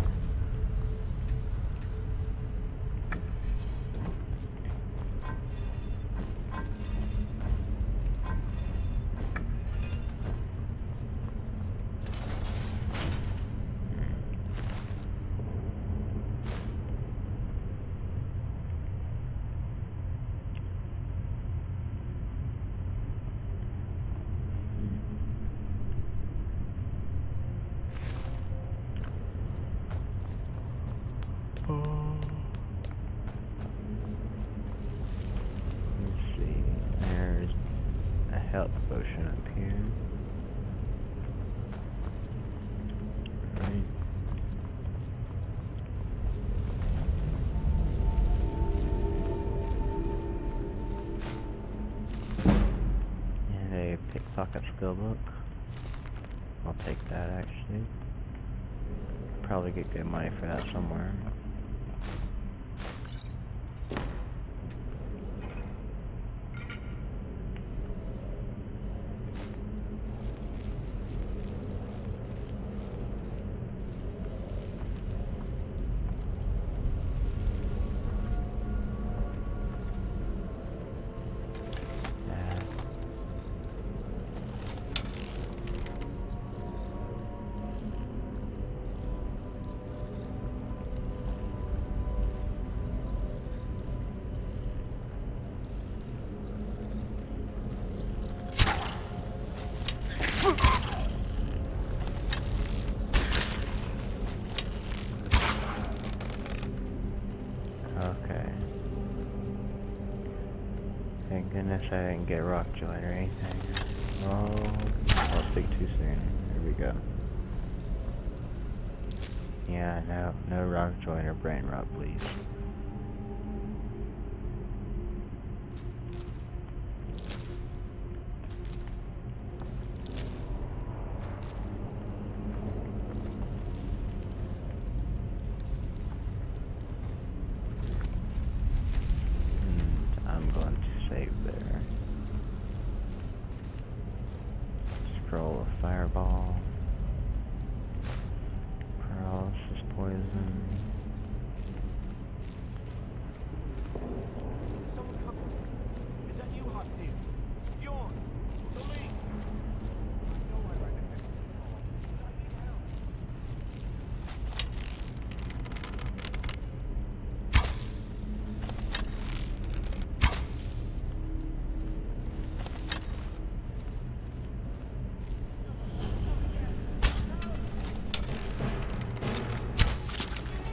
Let's see, there's a health potion up here. Right. And a pickpocket skill book. I'll take that actually. Probably get good money for that somewhere. say I didn't get rock joint or anything. Oh, I'll speak too soon. Here we go. Yeah, no rock joint or brain rot, please. And I'm going to save there. Scroll of fireball. Paralysis poison. Is someone coming? Is that you, Hot Neil? Bjorn! The lead! No, I right next to you. I need help.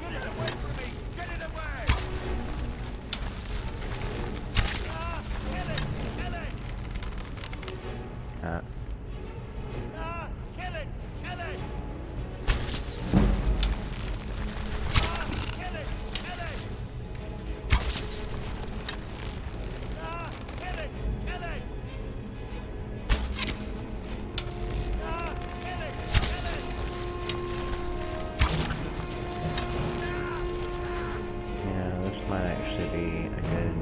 Get it away from me! Get it away! Ah! Kill it! Kill it! Ah! Kill it! Kill it! Ah! Kill it! Kill it! Ah! Kill it! Kill it! Ah! Kill it! Kill it! Yeah, this might actually be a good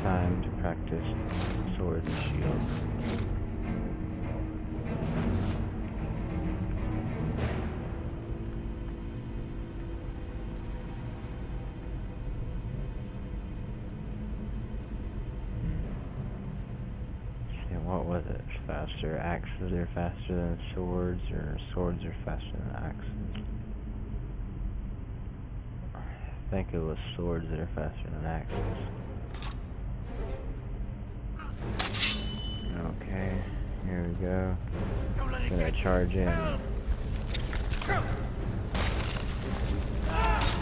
time to practice sword and shield. See, what was it? Faster axes are faster than swords, or swords are faster than axes? I think it was swords that are faster than axes. Okay, here we go. Gonna charge in. Ah!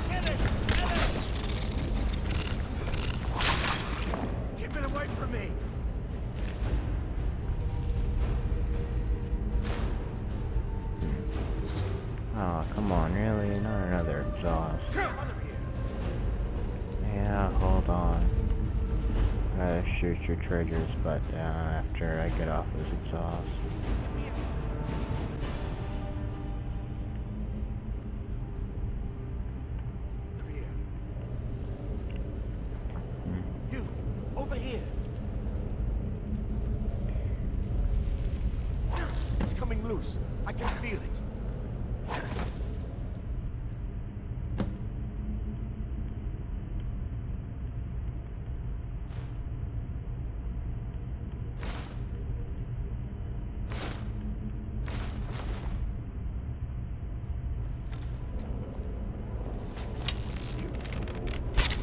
Kill it! Kill it! Keep it away from me! Oh, come on, really? Not another exhaust. Out of here! Yeah, hold on. Gotta shoot your Treacherous butt down after I get off this exhaust. Over here. You! Over here! It's coming loose. I can feel it.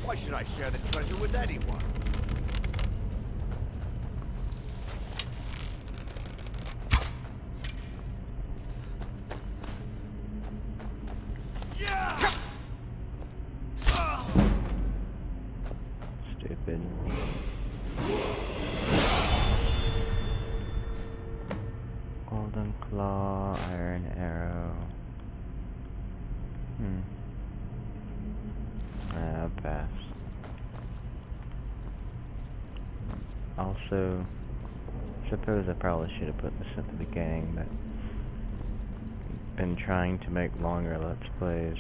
Why should I share the treasure with anyone? Yeah! Stupid. Golden Claw, Iron Arrow. Pass. Also, suppose I probably should have put this at the beginning, but been trying to make longer Let's Plays.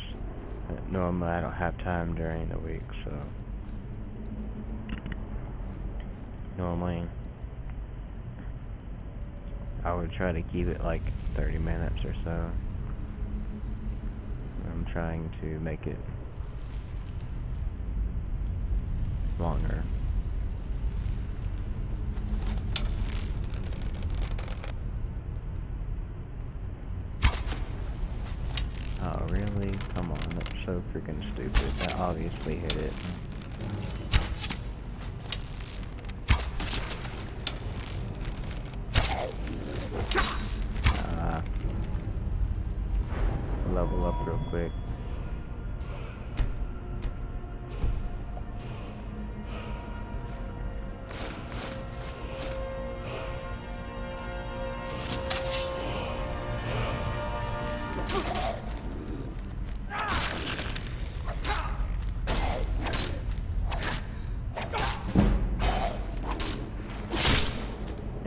Normally I don't have time during the week, so normally I would try to keep it like 30 minutes or so. I'm trying to make it longer. Oh, really? Come on, that's so freaking stupid. That obviously hit it. Level up real quick.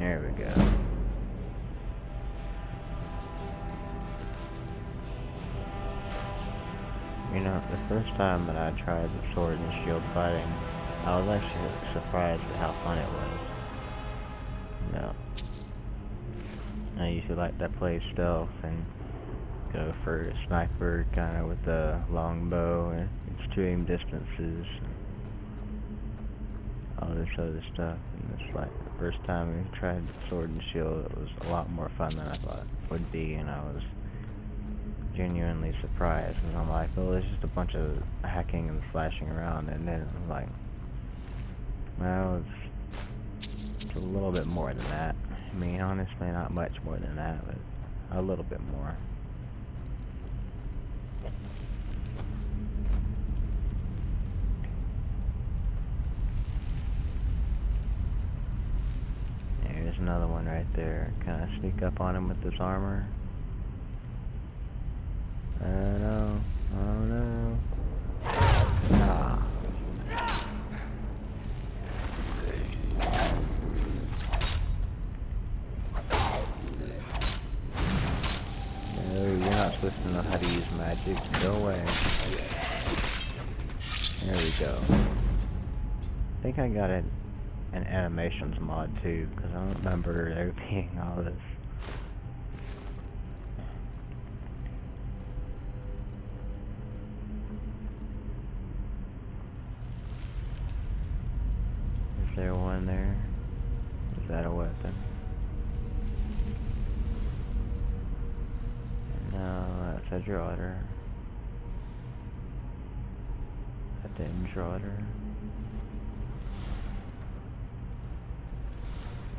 There we go. You know, the first time that I tried the sword and shield fighting, I was actually surprised at how fun it was. You know, I usually like to play stealth and go for a sniper kind of with the long bow and extreme distances, all this other stuff. And it's like the first time we tried sword and shield, it was a lot more fun than I thought it would be, and I was genuinely surprised. And I'm like, oh, it's just a bunch of hacking and flashing around, and then I'm like, well, it's a little bit more than that. I mean, honestly, not much more than that, but a little bit more. There's another one right there. Can I sneak up on him with this armor? I don't know. Oh no. Ah. No, you're not supposed to know how to use magic. Go away. There we go. I think I got an animations mod too, because I don't remember there being all this. Is there one there? Is that a weapon? No, that's a Draugr. A Draugr.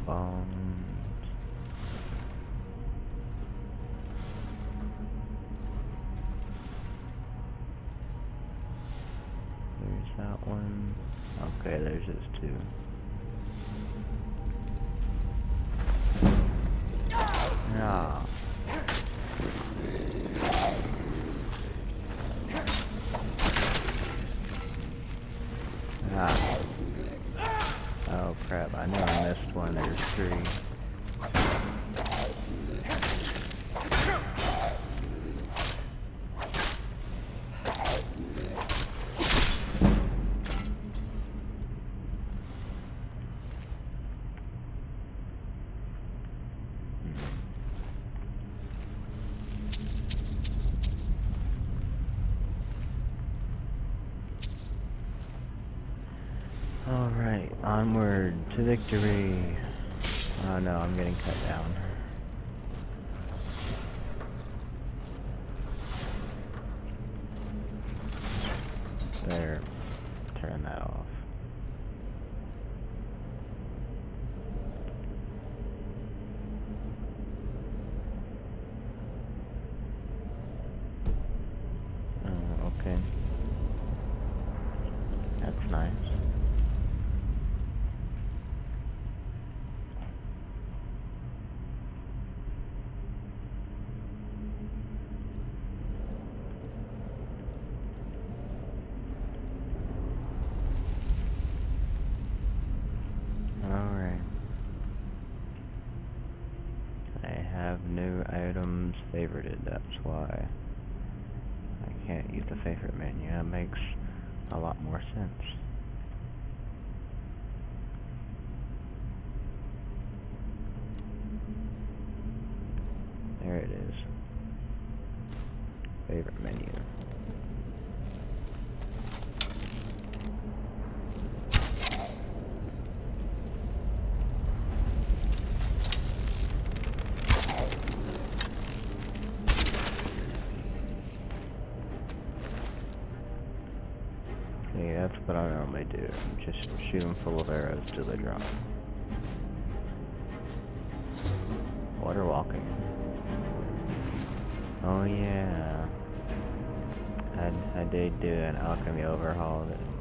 Bombs. There's that one. Okay, there's this too. Ah. Ah. Oh crap, I know I missed one. There's three. Alright, onward to victory. Oh no, I'm getting cut down. There, turn that off. Oh, okay. That's nice. New items favorited, that's why I can't use the favorite menu. That makes a lot more sense. There it is. Favorite menu. That's what I normally do. Just shoot them full of arrows till they drop. Water walking. Oh yeah. I did do an alchemy overhaul, didn't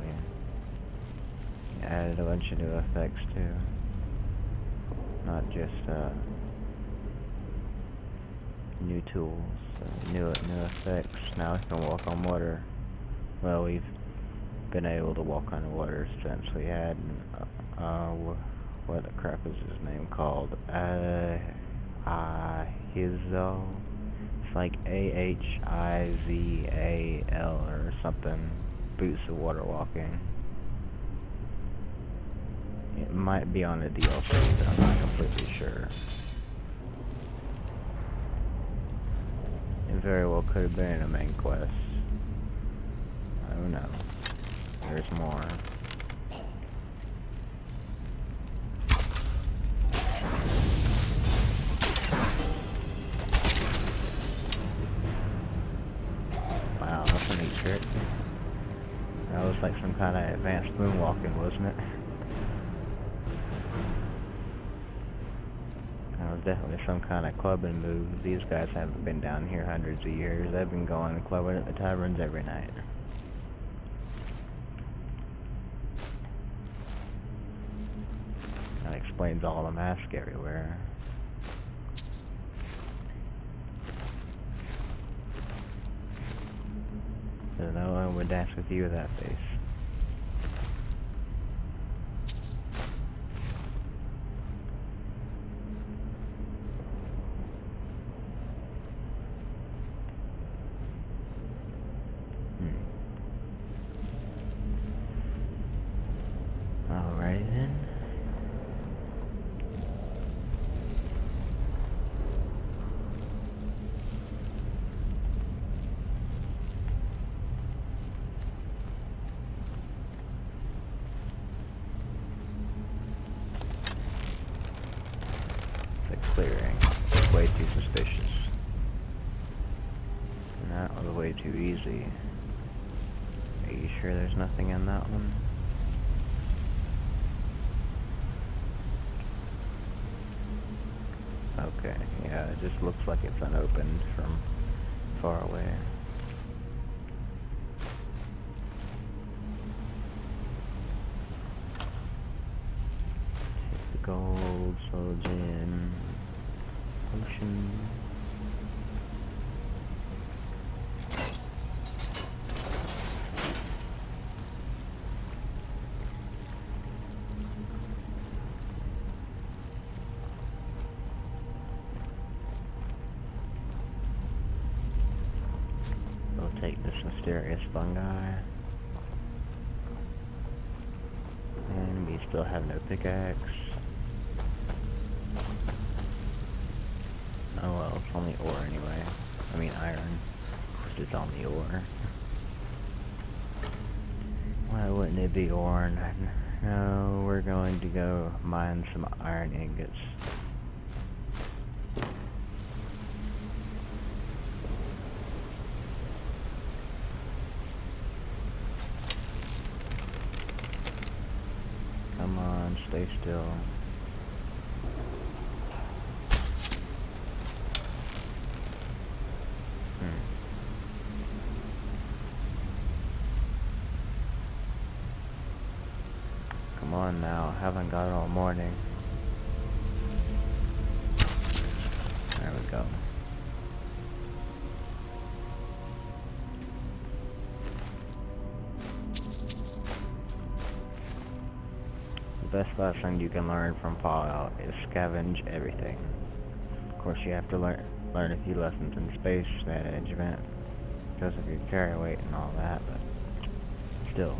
we? Added a bunch of new effects too. Not just new tools, new effects. Now we can walk on water. Well, we've been able to walk on water since we had what the crap is his name called? Ahizal. It's like Ahizal or something. Boots of water walking. It might be on a DLC, but I'm not completely sure. It very well could have been in a main quest. I don't know. There's more. Wow, that's a neat trick. That was like some kind of advanced moonwalking, wasn't it? That was definitely some kind of clubbing move. These guys haven't been down here hundreds of years. They've been going and clubbing at the taverns every night. That explains all the masks everywhere. So no one would dance with you with that face. Alright then. The clearing. Way too suspicious. And that was way too easy. Are you sure there's nothing in that one? Okay, yeah, it just looks like it's unopened from far away. Take the gold, soul gem, potion. Take this mysterious fungi. And we still have no pickaxe. Oh well, it's only ore anyway. I mean iron. It's on the ore. Why wouldn't it be ore? No, we're going to go mine some iron ingots. Come on, stay still. Come on now, haven't got it all morning. There we go. The best lesson you can learn from Fallout is scavenge everything. Of course, you have to learn a few lessons in space management because of your carry weight and all that, but still,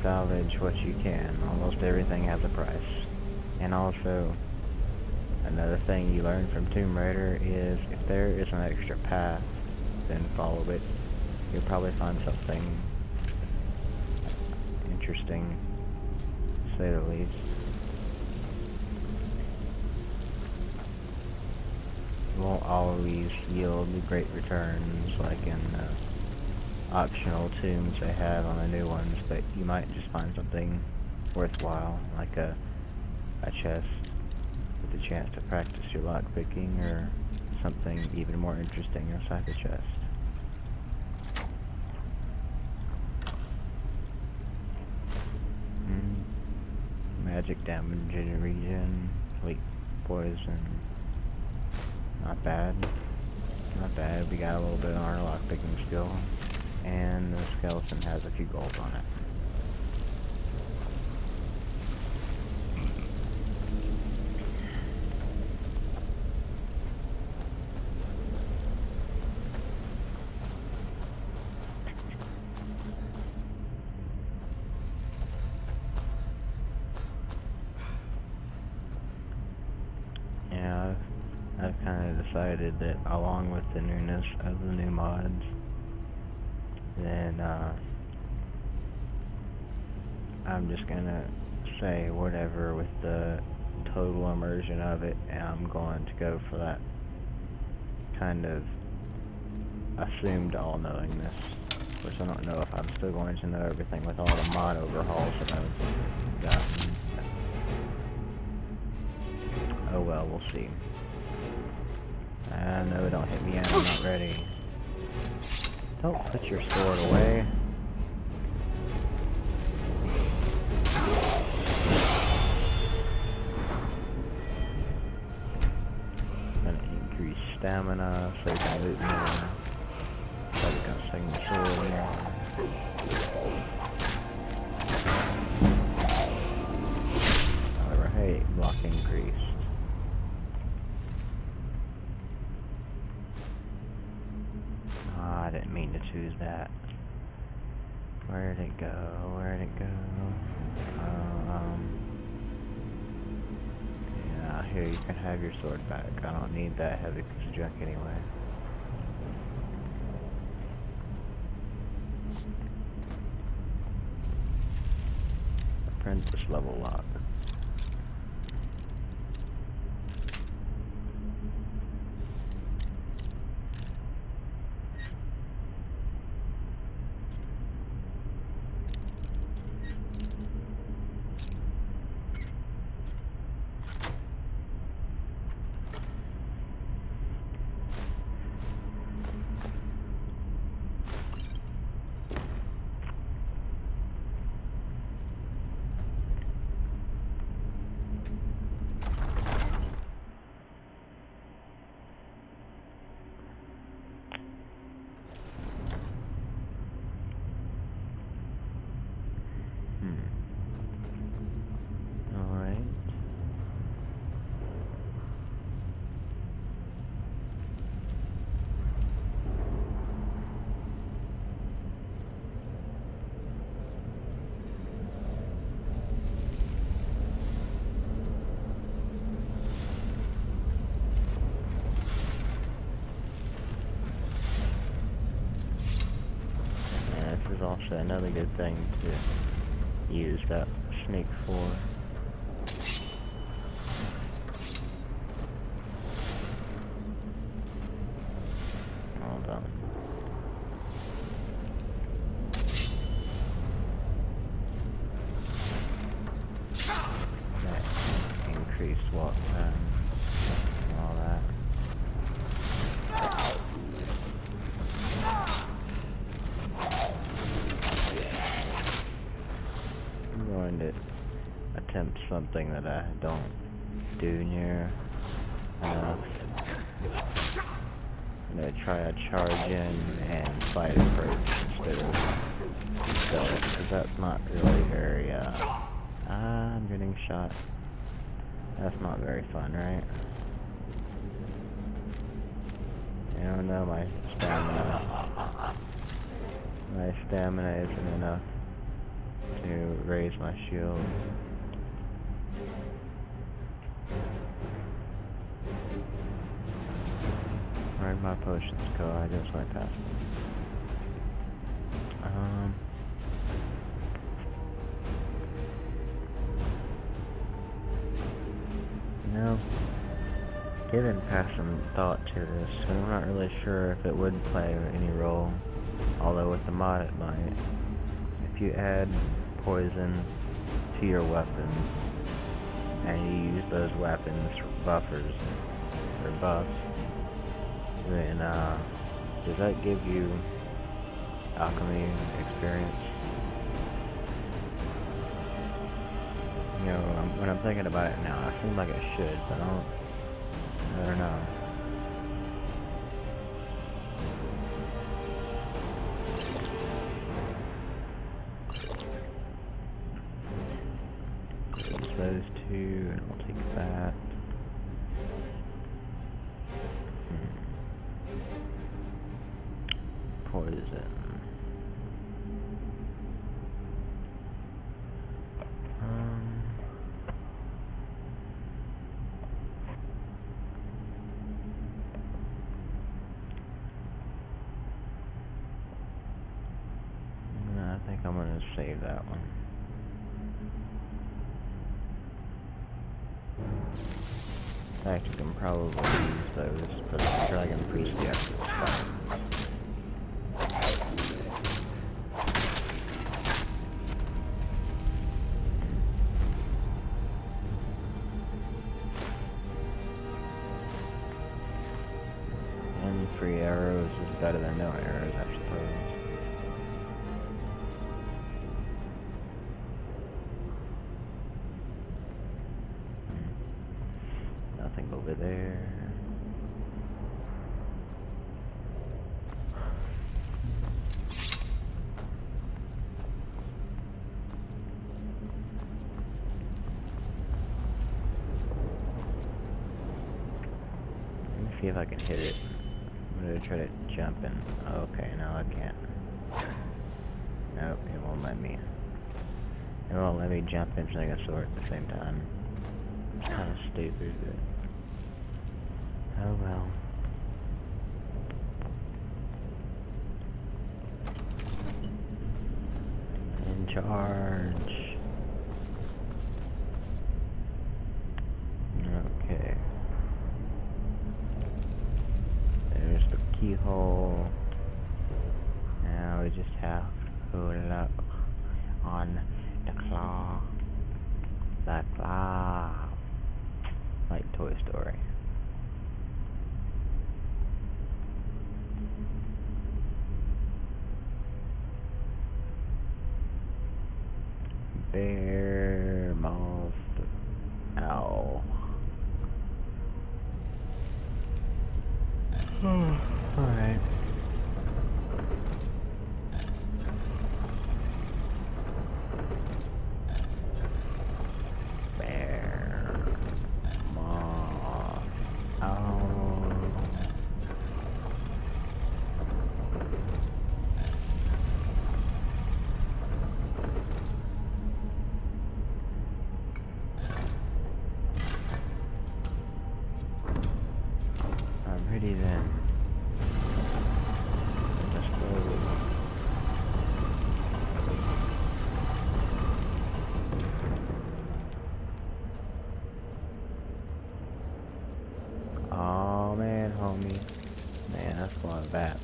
salvage what you can. Almost everything has a price. And also, another thing you learn from Tomb Raider is if there is an extra path, then follow it. You'll probably find something interesting, to say the least. It won't always yield great returns like in optional tombs they have on the new ones, but you might just find something worthwhile, like a chest with a chance to practice your lockpicking, or something even more interesting inside the chest. Magic damage in a region, sleep poison. Not bad. Not bad. We got a little bit on our lockpicking skill. And the skeleton has a few gold on it. decided that along with the newness of the new mods, then I'm just gonna say whatever with the total immersion of it, and I'm going to go for that kind of assumed all-knowingness, which I don't know if I'm still going to know everything with all the mod overhauls that I've gotten. Oh well, we'll see. No, don't hit me yet, I'm not ready. Don't put your sword away. Gonna increase stamina so you can loot more. So you can swing the sword more. Alright, block increased. I didn't mean to choose that. Where'd it go? Where'd it go? Yeah, here, you can have your sword back. I don't need that heavy piece of junk anyway. Apprentice level lock. Also another good thing to use that sneak for. Hold on. That increased walk time and all that. To attempt something that I don't do near enough. I'm gonna try a charge in and fight it first instead of stealth, because that's not really very, I'm getting shot. That's not very fun, right? I don't know, my stamina isn't enough to raise my shield. Where'd my potions go? I just went past them. You know, given past some thought to this, I'm not really sure if it would play any role, although with the mod it might. If you add poison to your weapons and you use those weapons for buffers or buffs, then does that give you alchemy experience? You know, when I'm thinking about it now, I feel like it should, but I don't know. Those two, and I'll take that. Poison. I'm gonna save that one. In fact, you can probably use those, but the Dragon Priest is fine. And 3 arrows is better than no arrows, I suppose. Nothing over there. Let me see if I can hit it. I'm gonna try to jump in. Okay, no, I can't. Nope, it won't let me. It won't let me jump and swing a sword at the same time. It's kind of stupid, but oh well. In charge. Okay. There's the keyhole. Now we just have to look on the claw. The claw. Like Toy Story. Bear moth. Ow. Alright. Bear moth. Ow. I'm ready then. Let's go. Oh man, homie. Man, that's a lot of bats.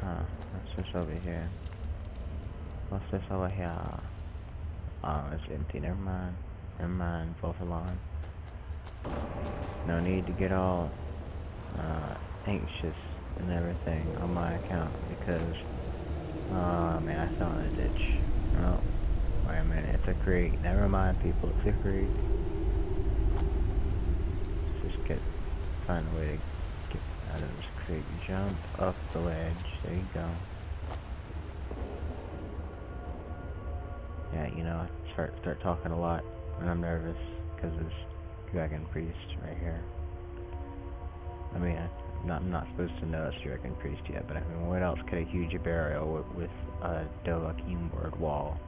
Huh, what's this over here? What's this over here? Oh, it's empty, never mind. Never mind, Overlord. No need to get all anxious and everything on my account because, oh man, I fell in a ditch. Oh, wait a minute, it's a creek. Never mind, people, it's a creek. Let's just find a way to get out of this creek. Jump up the ledge. There you go. Yeah, you know, I start talking a lot when I'm nervous because this Dragon Priest right here. I mean, I'm not supposed to know it's Dragon Priest yet, but I mean, what else could a huge burial with a Dovahkiin word wall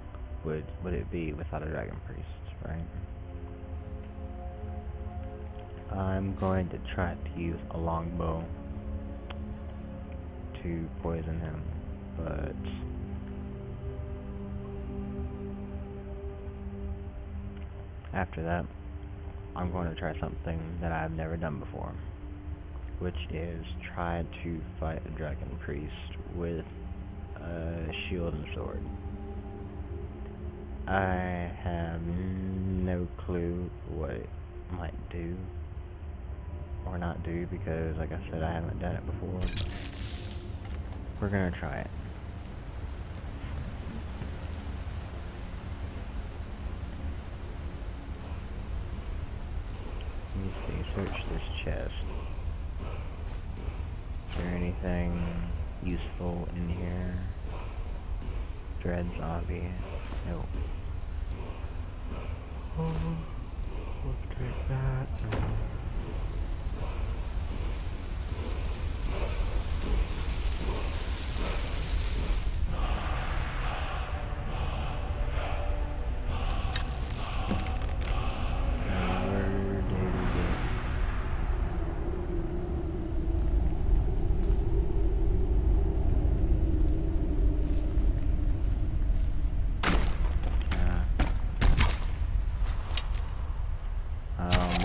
would it be without a Dragon Priest, right? I'm going to try to use a longbow to poison him, but after that, I'm going to try something that I've never done before, which is try to fight a Dragon Priest with a shield and sword. I have no clue what it might do or not do because, like I said, I haven't done it before. We're gonna try it. Let me see, search this chest. Is there anything useful in here? Dread zombie. Nope. Oh, let's take that.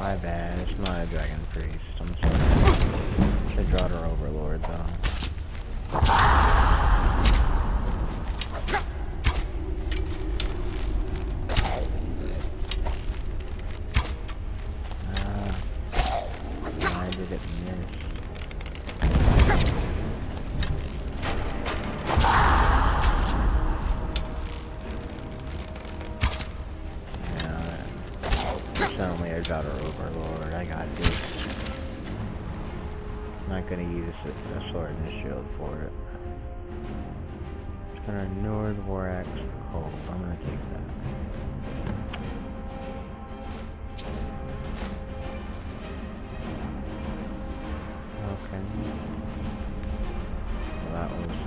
My bad, it's not a dragon priest. I'm sorry. It's a Draugr Overlord though. Why did it miss? Only a Draugr Overlord. I got this. I'm not gonna use a sword and a shield for it. It's gonna Nord Warx Cold. I'm gonna take that. Okay. Well, that was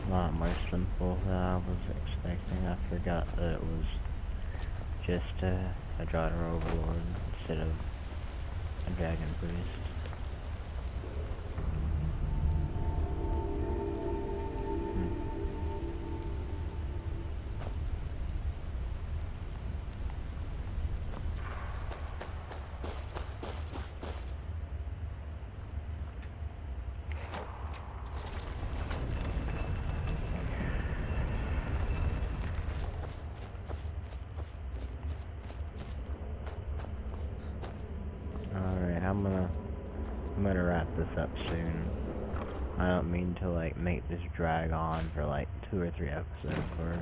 a lot more simple than I was expecting. I forgot that it was just a Draugr Overlord instead of a Dragon Priest. I'm gonna wrap this up soon. I don't mean to like make this drag on for like 2 or 3 episodes worth.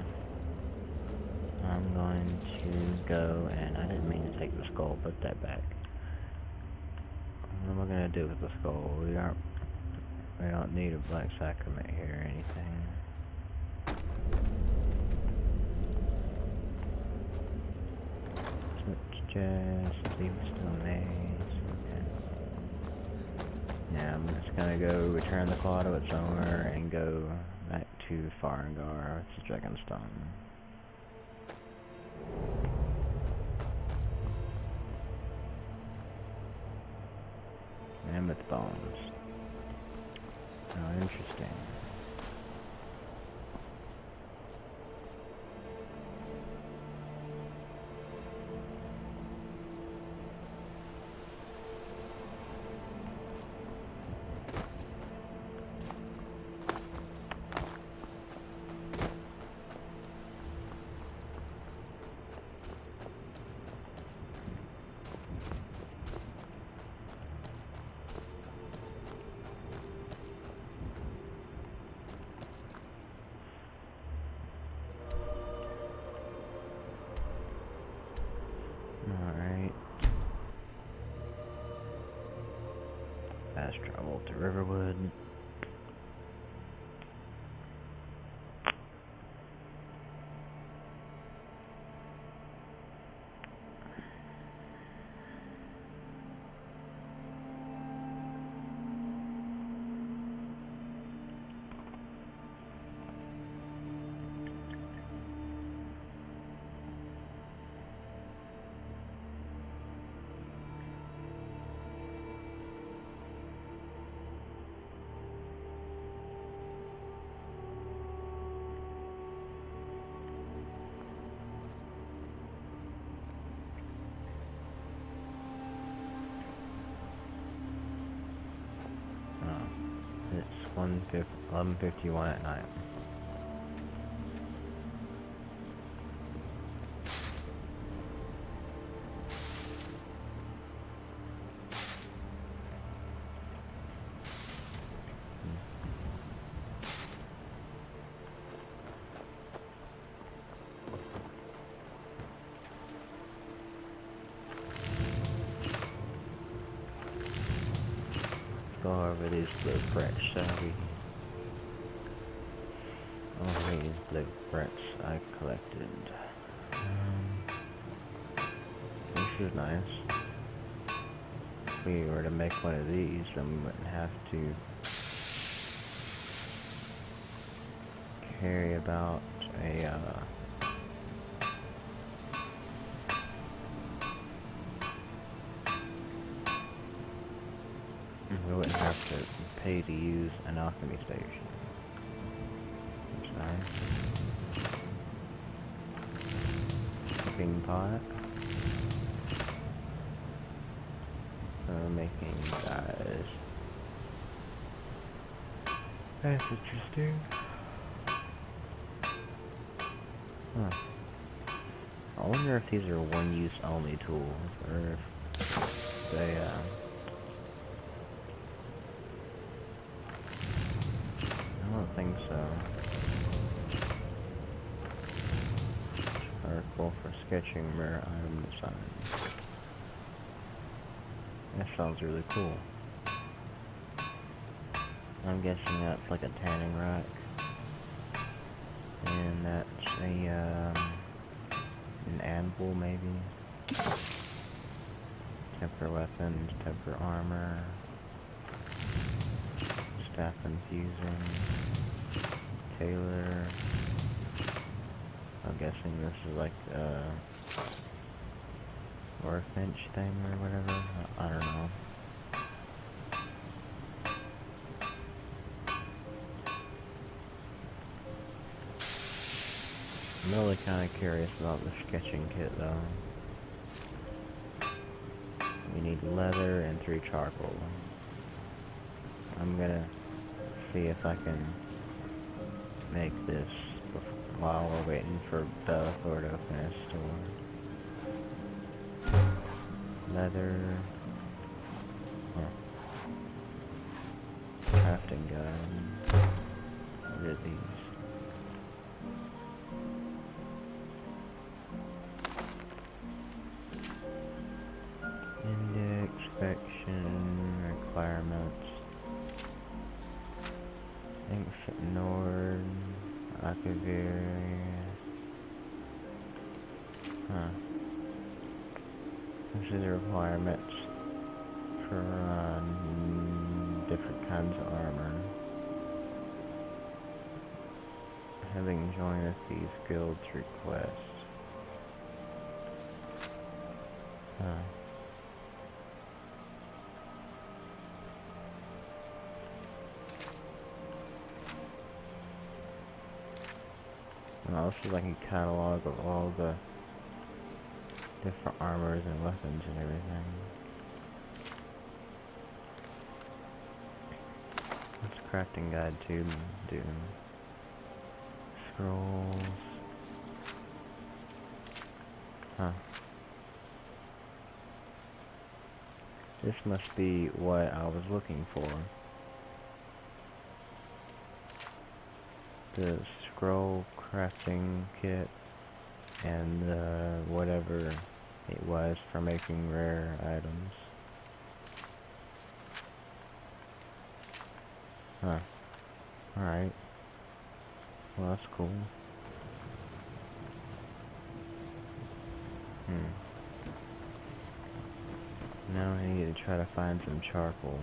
I'm going to go, and I didn't mean to take the skull, put that back. What am I gonna do with the skull? We don't need a black sacrament here or anything. Switch chest, leave still maze. Yeah, I'm just gonna go return the claw to its owner and go back to Farengar with the Dragonstone. Mammoth bones. Oh, interesting. Alright. Fast travel to Riverwood. It's 11:51 at night. Go over these blueprints, shall we? Over these blueprints I collected. This is nice. If we were to make one of these, then we wouldn't have to carry about a we wouldn't have to pay to use an alchemy station. That's nice. Cooking pot. making dyes. That's interesting. Huh. I wonder if these are one-use only tools, or if they, I don't think so. Article for sketching rare item design. That sounds really cool. I'm guessing that's like a tanning rack. And that's a, an anvil maybe. Temper weapons, temper armor. Staff infusing. Tailor. I'm guessing this is like a workbench thing or whatever. I don't know. I'm really kind of curious about the sketching kit though. We need leather and 3 charcoal. I'm gonna see if I can make this while we're waiting for Bellathor to open his store. Leather. Crafting gun. What are these? Index, inspection, requirements. Ancient Nord, Akavir. Huh. This is the requirements for different kinds of armor. Having joined these guilds requests. Huh. Well, this is like a catalog of all the different armors and weapons and everything. What's crafting guide 2 do? Scrolls. Huh. This must be what I was looking for. The scroll crafting kit and whatever it was for making rare items. Huh. Alright. Well, that's cool. Now I need to try to find some charcoal.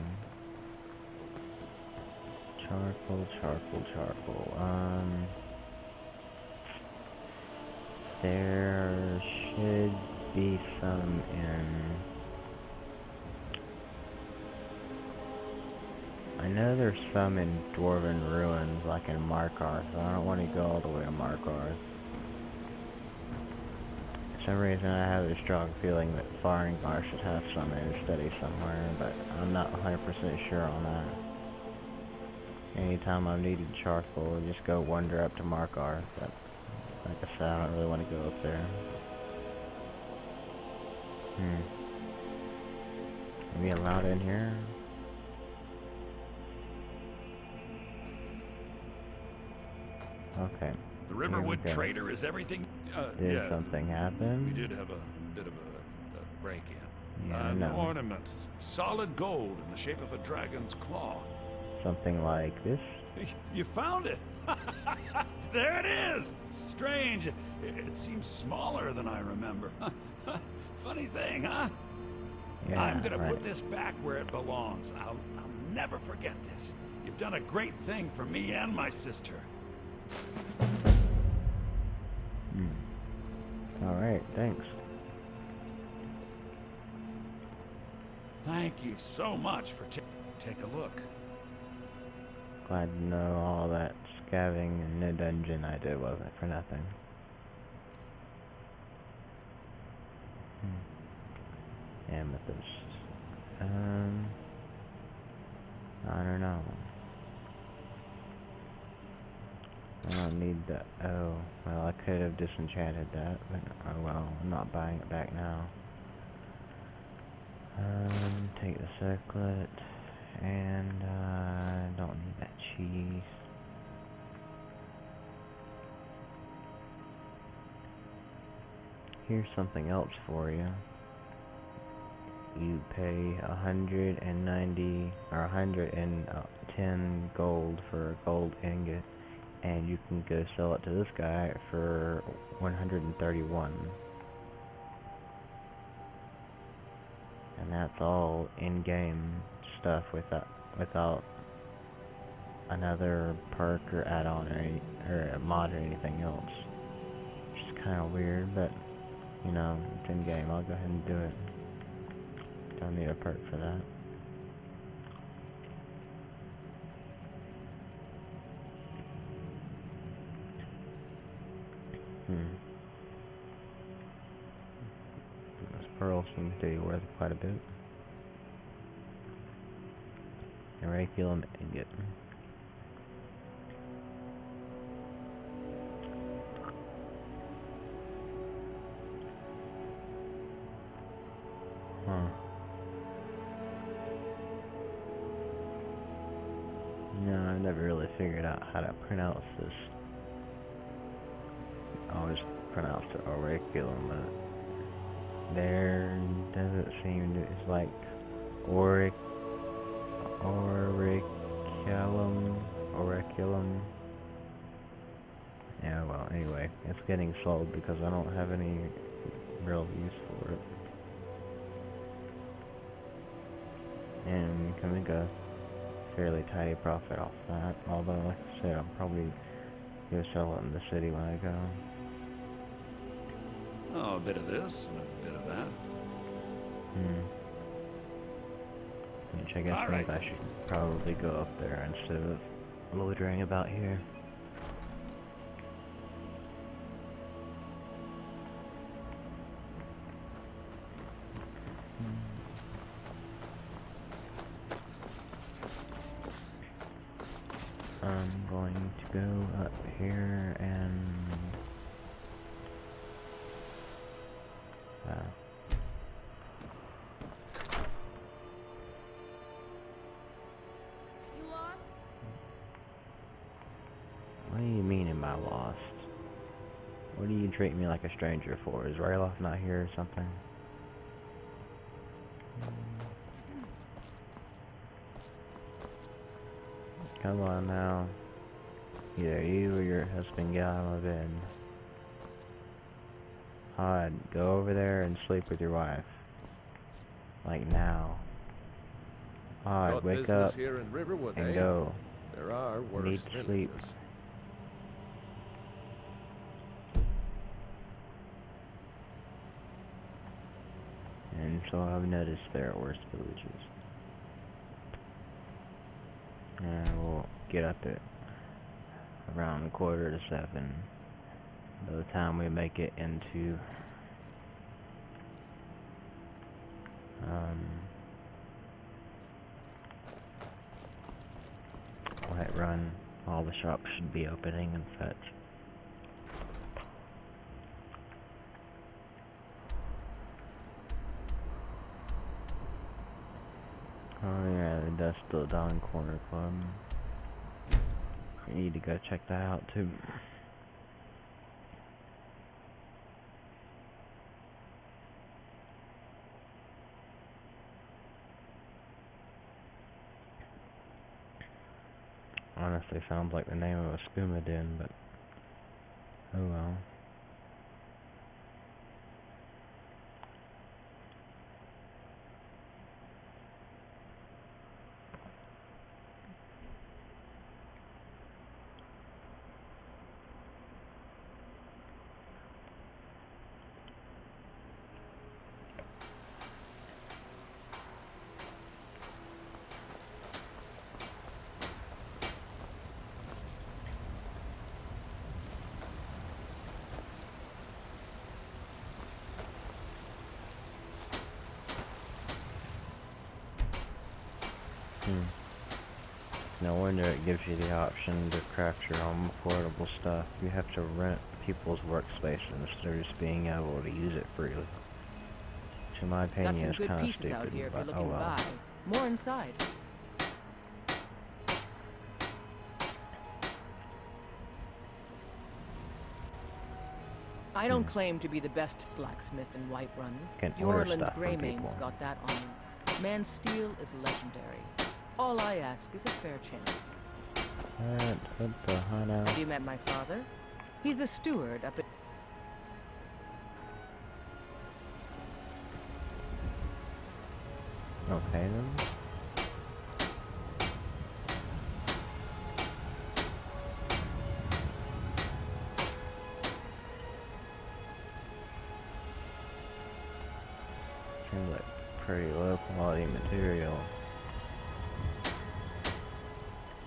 Charcoal. There should be some in... I know there's some in Dwarven Ruins, like in Markarth, so I don't want to go all the way to Markarth. For some reason I have this strong feeling that Farengar should have some in study somewhere, but I'm not 100% sure on that. Anytime I'm needing charcoal, I just go wander up to Markarth, but like I said, I don't really want to go up there. Are we allowed in here? Okay. The Riverwood Trader is everything. Did something happen? We did have a bit of a break-in. Yeah, I know. An ornament, solid gold in the shape of a dragon's claw. Something like this? You found it! There it is! Strange. It seems smaller than I remember. Funny thing, huh? Yeah, I'm gonna put this back where it belongs. I'll never forget this. You've done a great thing for me and my sister. Alright, thanks. Thank you so much for take a look. Glad to know all that scavenging in the dungeon I did wasn't for nothing. Amethyst. I don't know. I don't need the... Oh, well, I could have disenchanted that, but oh well, I'm not buying it back now. Take the circlet, and don't need that cheese. Here's something else for you. You pay 190 or 110 gold for a gold ingot, and you can go sell it to this guy for 131. And that's all in-game stuff without another perk or add-on or a mod or anything else. Which is kind of weird, but you know, it's in-game. I'll go ahead and do it. Don't need a perk for that. Those pearls seem to be worth quite a bit. Oraculum ingot. Huh. No, I've never really figured out how to pronounce this. I always pronounce it Oraculum, but there doesn't seem to, it's like Oraculum. Yeah, well, anyway, it's getting sold because I don't have any real use for it. And can make a fairly tidy profit off that, although like I said, I'll probably go sell it in the city when I go. Oh, a bit of this and a bit of that. Which I guess means I should probably go up there instead of loitering about here. I'm going to go up here and You lost? what do you mean am I lost? What do you treat me like a stranger for? Is Rayloff not here or something? Come on now. Either you or your husband get out of my bed. Hod, go over there and sleep with your wife. Like now. Hod, wake up here in Riverwood, and go. There are I need worse to sleep. villages. And so I've noticed there are worse villages. And we'll get up at around 6:45 by the time we make it into Whiterun. All the shops should be opening and such. Oh yeah, the Dust Till Dawn Corner Club. I need to go check that out too. Honestly, sounds like the name of a skooma den, but oh well. No wonder it gives you the option to craft your own portable stuff. You have to rent people's workspace instead of just being able to use it freely. Which in my Got opinion some is good kind of pieces stupid, out here if but you're oh looking to well. buy. More inside. I don't claim to be the best blacksmith in Whiterun. Can order Jorland stuff from Greymane's people. got that on him. Man's steel is legendary. All I ask is a fair chance. What the hell? Have you met my father? He's the steward up at... Okay then. Seems like pretty low quality material.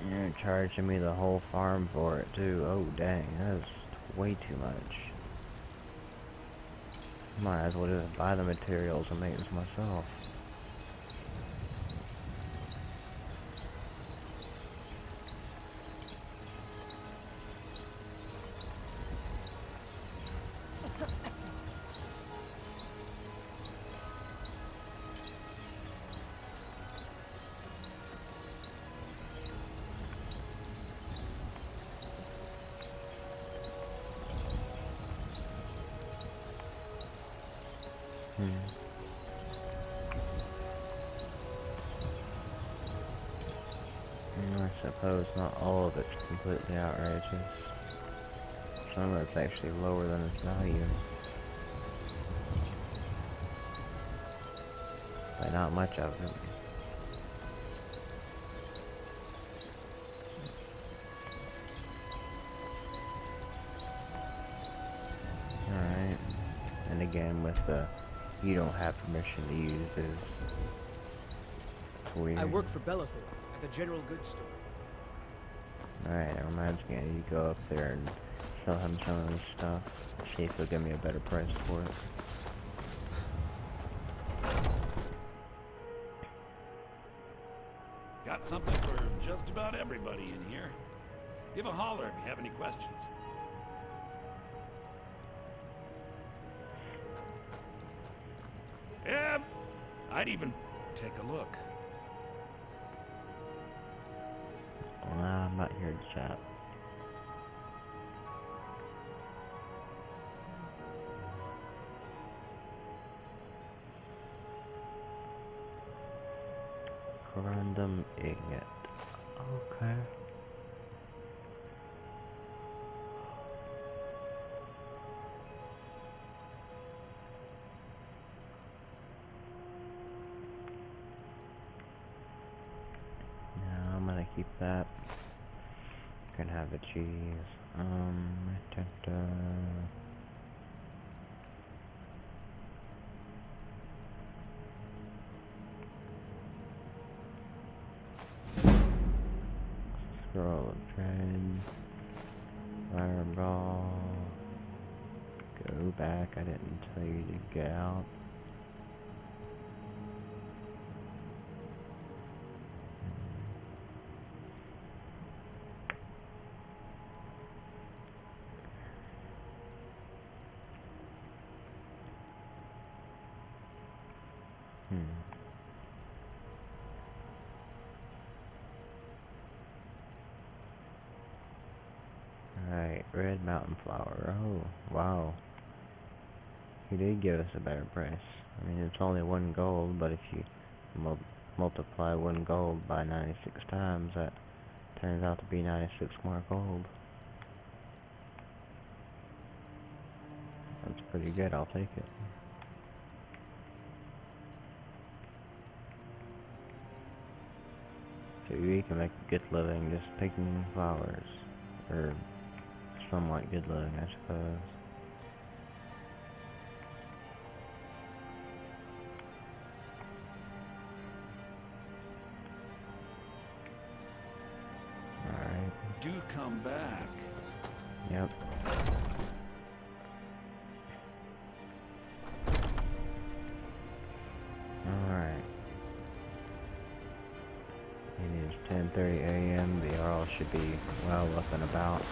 You're charging me the whole farm for it too. Oh dang, that's way too much. Might as well just buy the materials and make this myself. I suppose not all of it's completely outrageous. Some of it's actually lower than its value. But not much of it. Alright. And again with the you don't have permission to use this. It's weird. I work for Bellathor at the General Goods Store. Alright, that reminds me, I need to go up there and sell him some of this stuff. See if he'll give me a better price for it. Got something for just about everybody in here. Give a holler if you have any questions. Yeah, I'd even take a look. Nah, I'm not here to chat. Random ignite. Okay. I'm gonna keep that. Can have the cheese. Scroll of trade. Bandit Brawl. Go back. I didn't tell you to get out. Alright, red mountain flower. Oh, wow. He did give us a better price. I mean, it's only 1 gold, but if you multiply 1 gold by 96 times, that turns out to be 96 more gold. That's pretty good, I'll take it. So you can make a good living just picking flowers. Or somewhat good living, I suppose. Alright. Do come back. Yep. Alright. 5:30 a.m. The Jarl should be well up and about.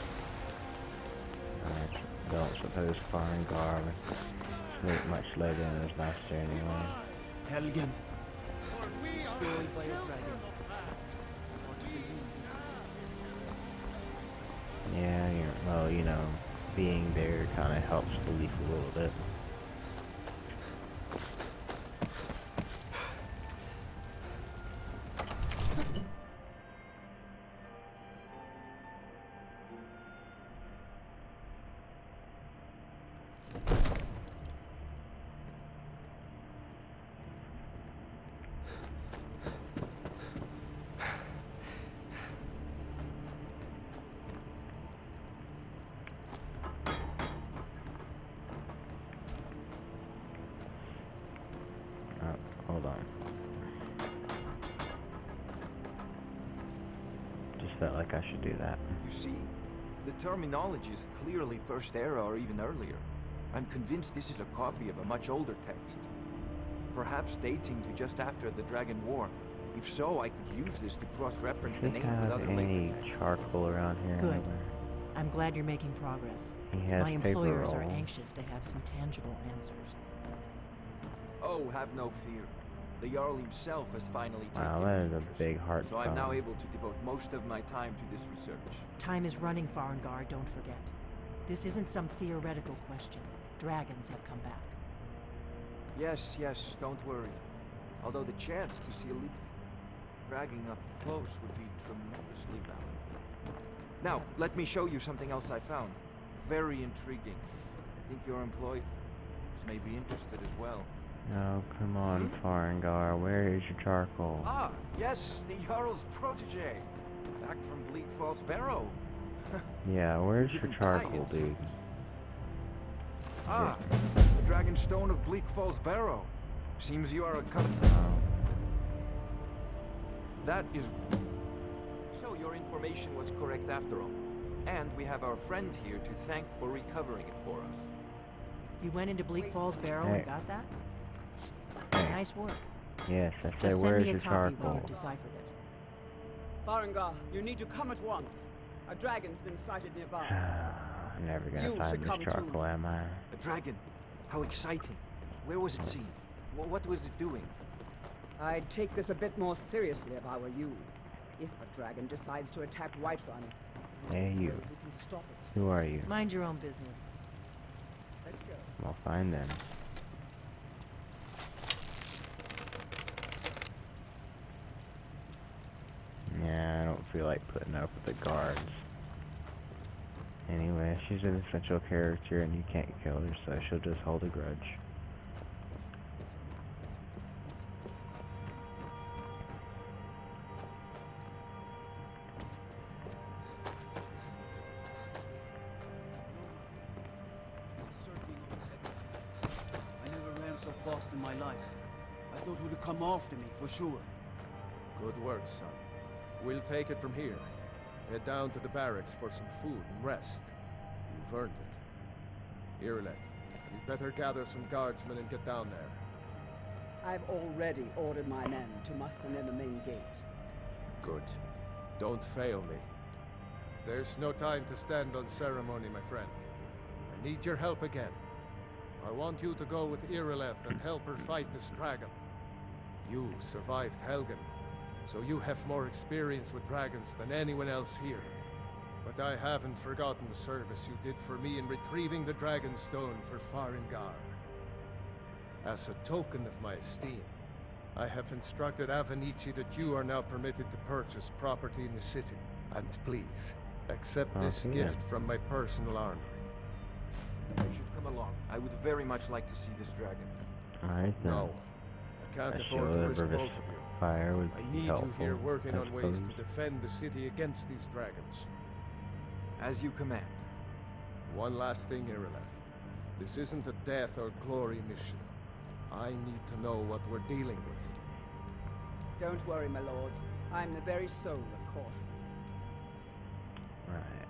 I don't suppose Farengar would sleep much later than his master anyway. Helgen. Destroyed by a dragon. Yeah, well, you know, being there kind of helps belief a little bit. Hold on. Just felt like I should do that. You see, the terminology is clearly First Era or even earlier. I'm convinced this is a copy of a much older text. Perhaps dating to just after the Dragon War. If so, I could use this to cross-reference the Does names he with have other any later texts. charcoal around here? Good. Anywhere? I'm glad you're making progress. He has My paper employers are roll. anxious to have some tangible answers. Oh, have no fear. The Jarl himself has finally taken Wow, that an is a interest, big heart so I'm now stone. able to devote most of my time to this research. Time is running, Farengar, don't forget. This isn't some theoretical question. Dragons have come back. Yes, don't worry. Although the chance to see a leaf dragging up close would be tremendously valuable. Now, let me show you something else I found. Very intriguing. I think your employees may be interested as well. Oh, come on, Farengar. Where is your charcoal? Ah, yes, the Jarl's protege. Back from Bleak Falls Barrow. Yeah, where's your Didn't die, charcoal, it dude? seems. Ah, the Dragon Stone of Bleak Falls Barrow. Seems you are a Oh. That is... So your information was correct after all. And we have our friend here to thank for recovering it for us. You went into Bleak Falls Barrow Hey. and got that? Hey. Nice work. Yes, I said, Just send where's me a your copy when charcoal? you've deciphered it. Farengar, you need to come at once. A dragon's been sighted nearby. I'm never gonna You find should this come too. charcoal, am I? A dragon. How exciting. Where was it seen? What was it doing? I'd take this a bit more seriously if I were you. If a dragon decides to attack Whiterun, Hey, you. we can stop it. Who are you? Mind your own business. Let's go. Well, fine then. Yeah, I don't feel like putting up with the guards. Anyway, she's an essential character and you can't kill her, so she'll just hold a grudge. I never ran so fast in my life. I thought you'd come after me for sure. Good work, son. We'll take it from here. Head down to the barracks for some food and rest. You've earned it. Irileth, you'd better gather some guardsmen and get down there. I've already ordered my men to muster near the main gate. Good. Don't fail me. There's no time to stand on ceremony, my friend. I need your help again. I want you to go with Irileth and help her fight this dragon. You survived Helgen, so you have more experience with dragons than anyone else here. But I haven't forgotten the service you did for me in retrieving the Dragon Stone for Farengar. As a token of my esteem, I have instructed Avenici that you are now permitted to purchase property in the city. And please, accept this Okay. gift from my personal armory. I should come along. I would very much like to see this dragon. Alright then. No, I can't A afford to shield risk of both of you. fire would I be need helpful, you here working I on ways suppose. to defend the city against these dragons. As you command. One last thing, Irileth. This isn't a death or glory mission. I need to know what we're dealing with. Don't worry, my lord. I'm the very soul of caution. Right.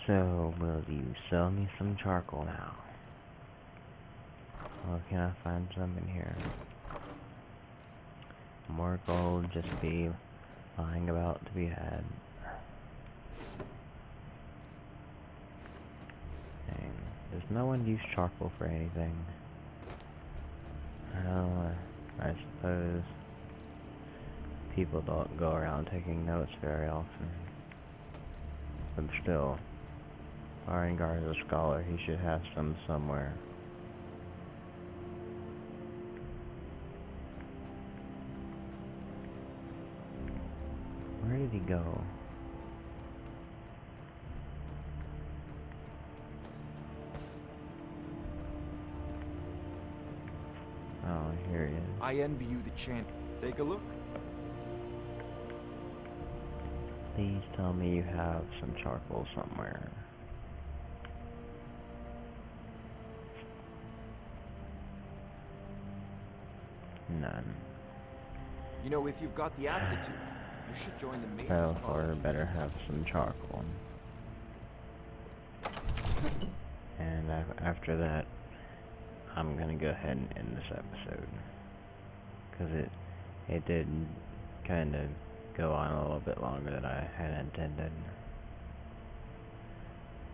So, will you sell me some charcoal now? Or can I find some in here? More gold just be lying about to be had. Dang. Does no one use charcoal for anything? I suppose people don't go around taking notes very often. But still, Farengar is a scholar, he should have some somewhere. Where did he go? Oh, here he is. I envy you the chance. Take a look. Please tell me you have some charcoal somewhere. None. You know, if you've got the aptitude, you should join the Mage's Therefore, better have some charcoal. And after that, I'm gonna go ahead and end this episode. Because it did kind of go on a little bit longer than I had intended.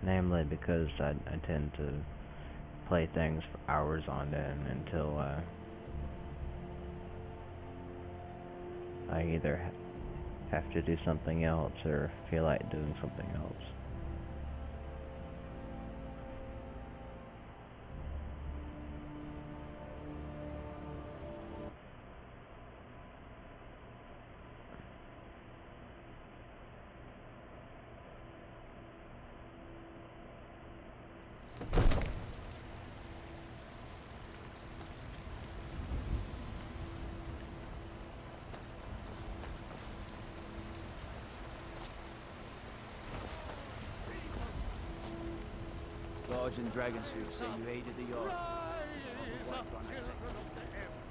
Namely because I tend to play things for hours on end until I either have to do something else or feel like doing something else. Lodge and Dragon Suit say you hated the Jarl.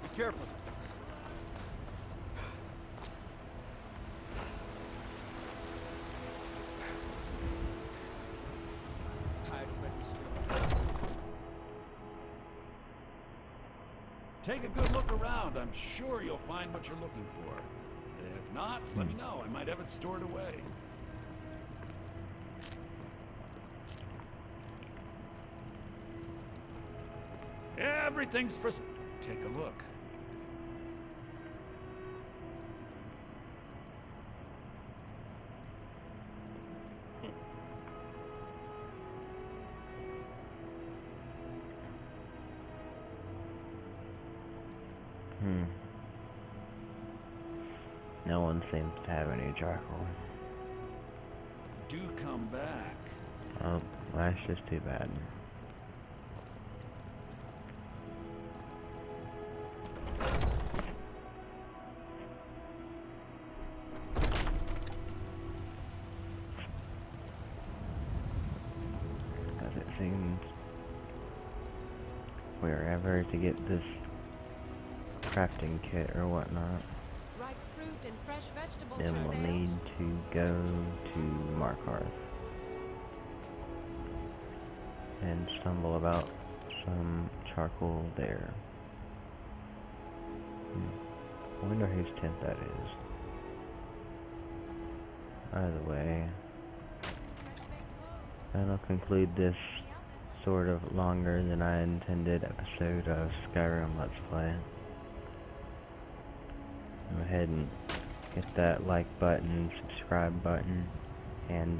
Be careful. Tired of letting sleep. Take a good look around. I'm sure you'll find what you're looking for. If not, let me know. I might have it stored away. Everything's for... Take a look. No one seems to have any charcoal. Do come back. Oh, that's just too bad. As it seems, wherever to get this crafting kit or whatnot, Ripe fruit and fresh vegetables then for we'll sale. need to go to Markarth and stumble about some charcoal there. I wonder whose tent that is. Either way, that'll conclude this sort of longer than I intended episode of Skyrim Let's Play. Go ahead and hit that like button, subscribe button, and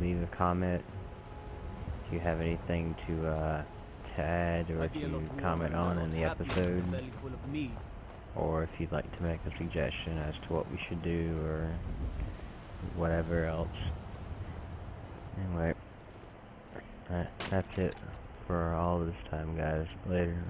leave a comment if you have anything to add or to comment on in the episode, or if you'd like to make a suggestion as to what we should do or whatever else. Anyway, that's it for all this time, guys. Later.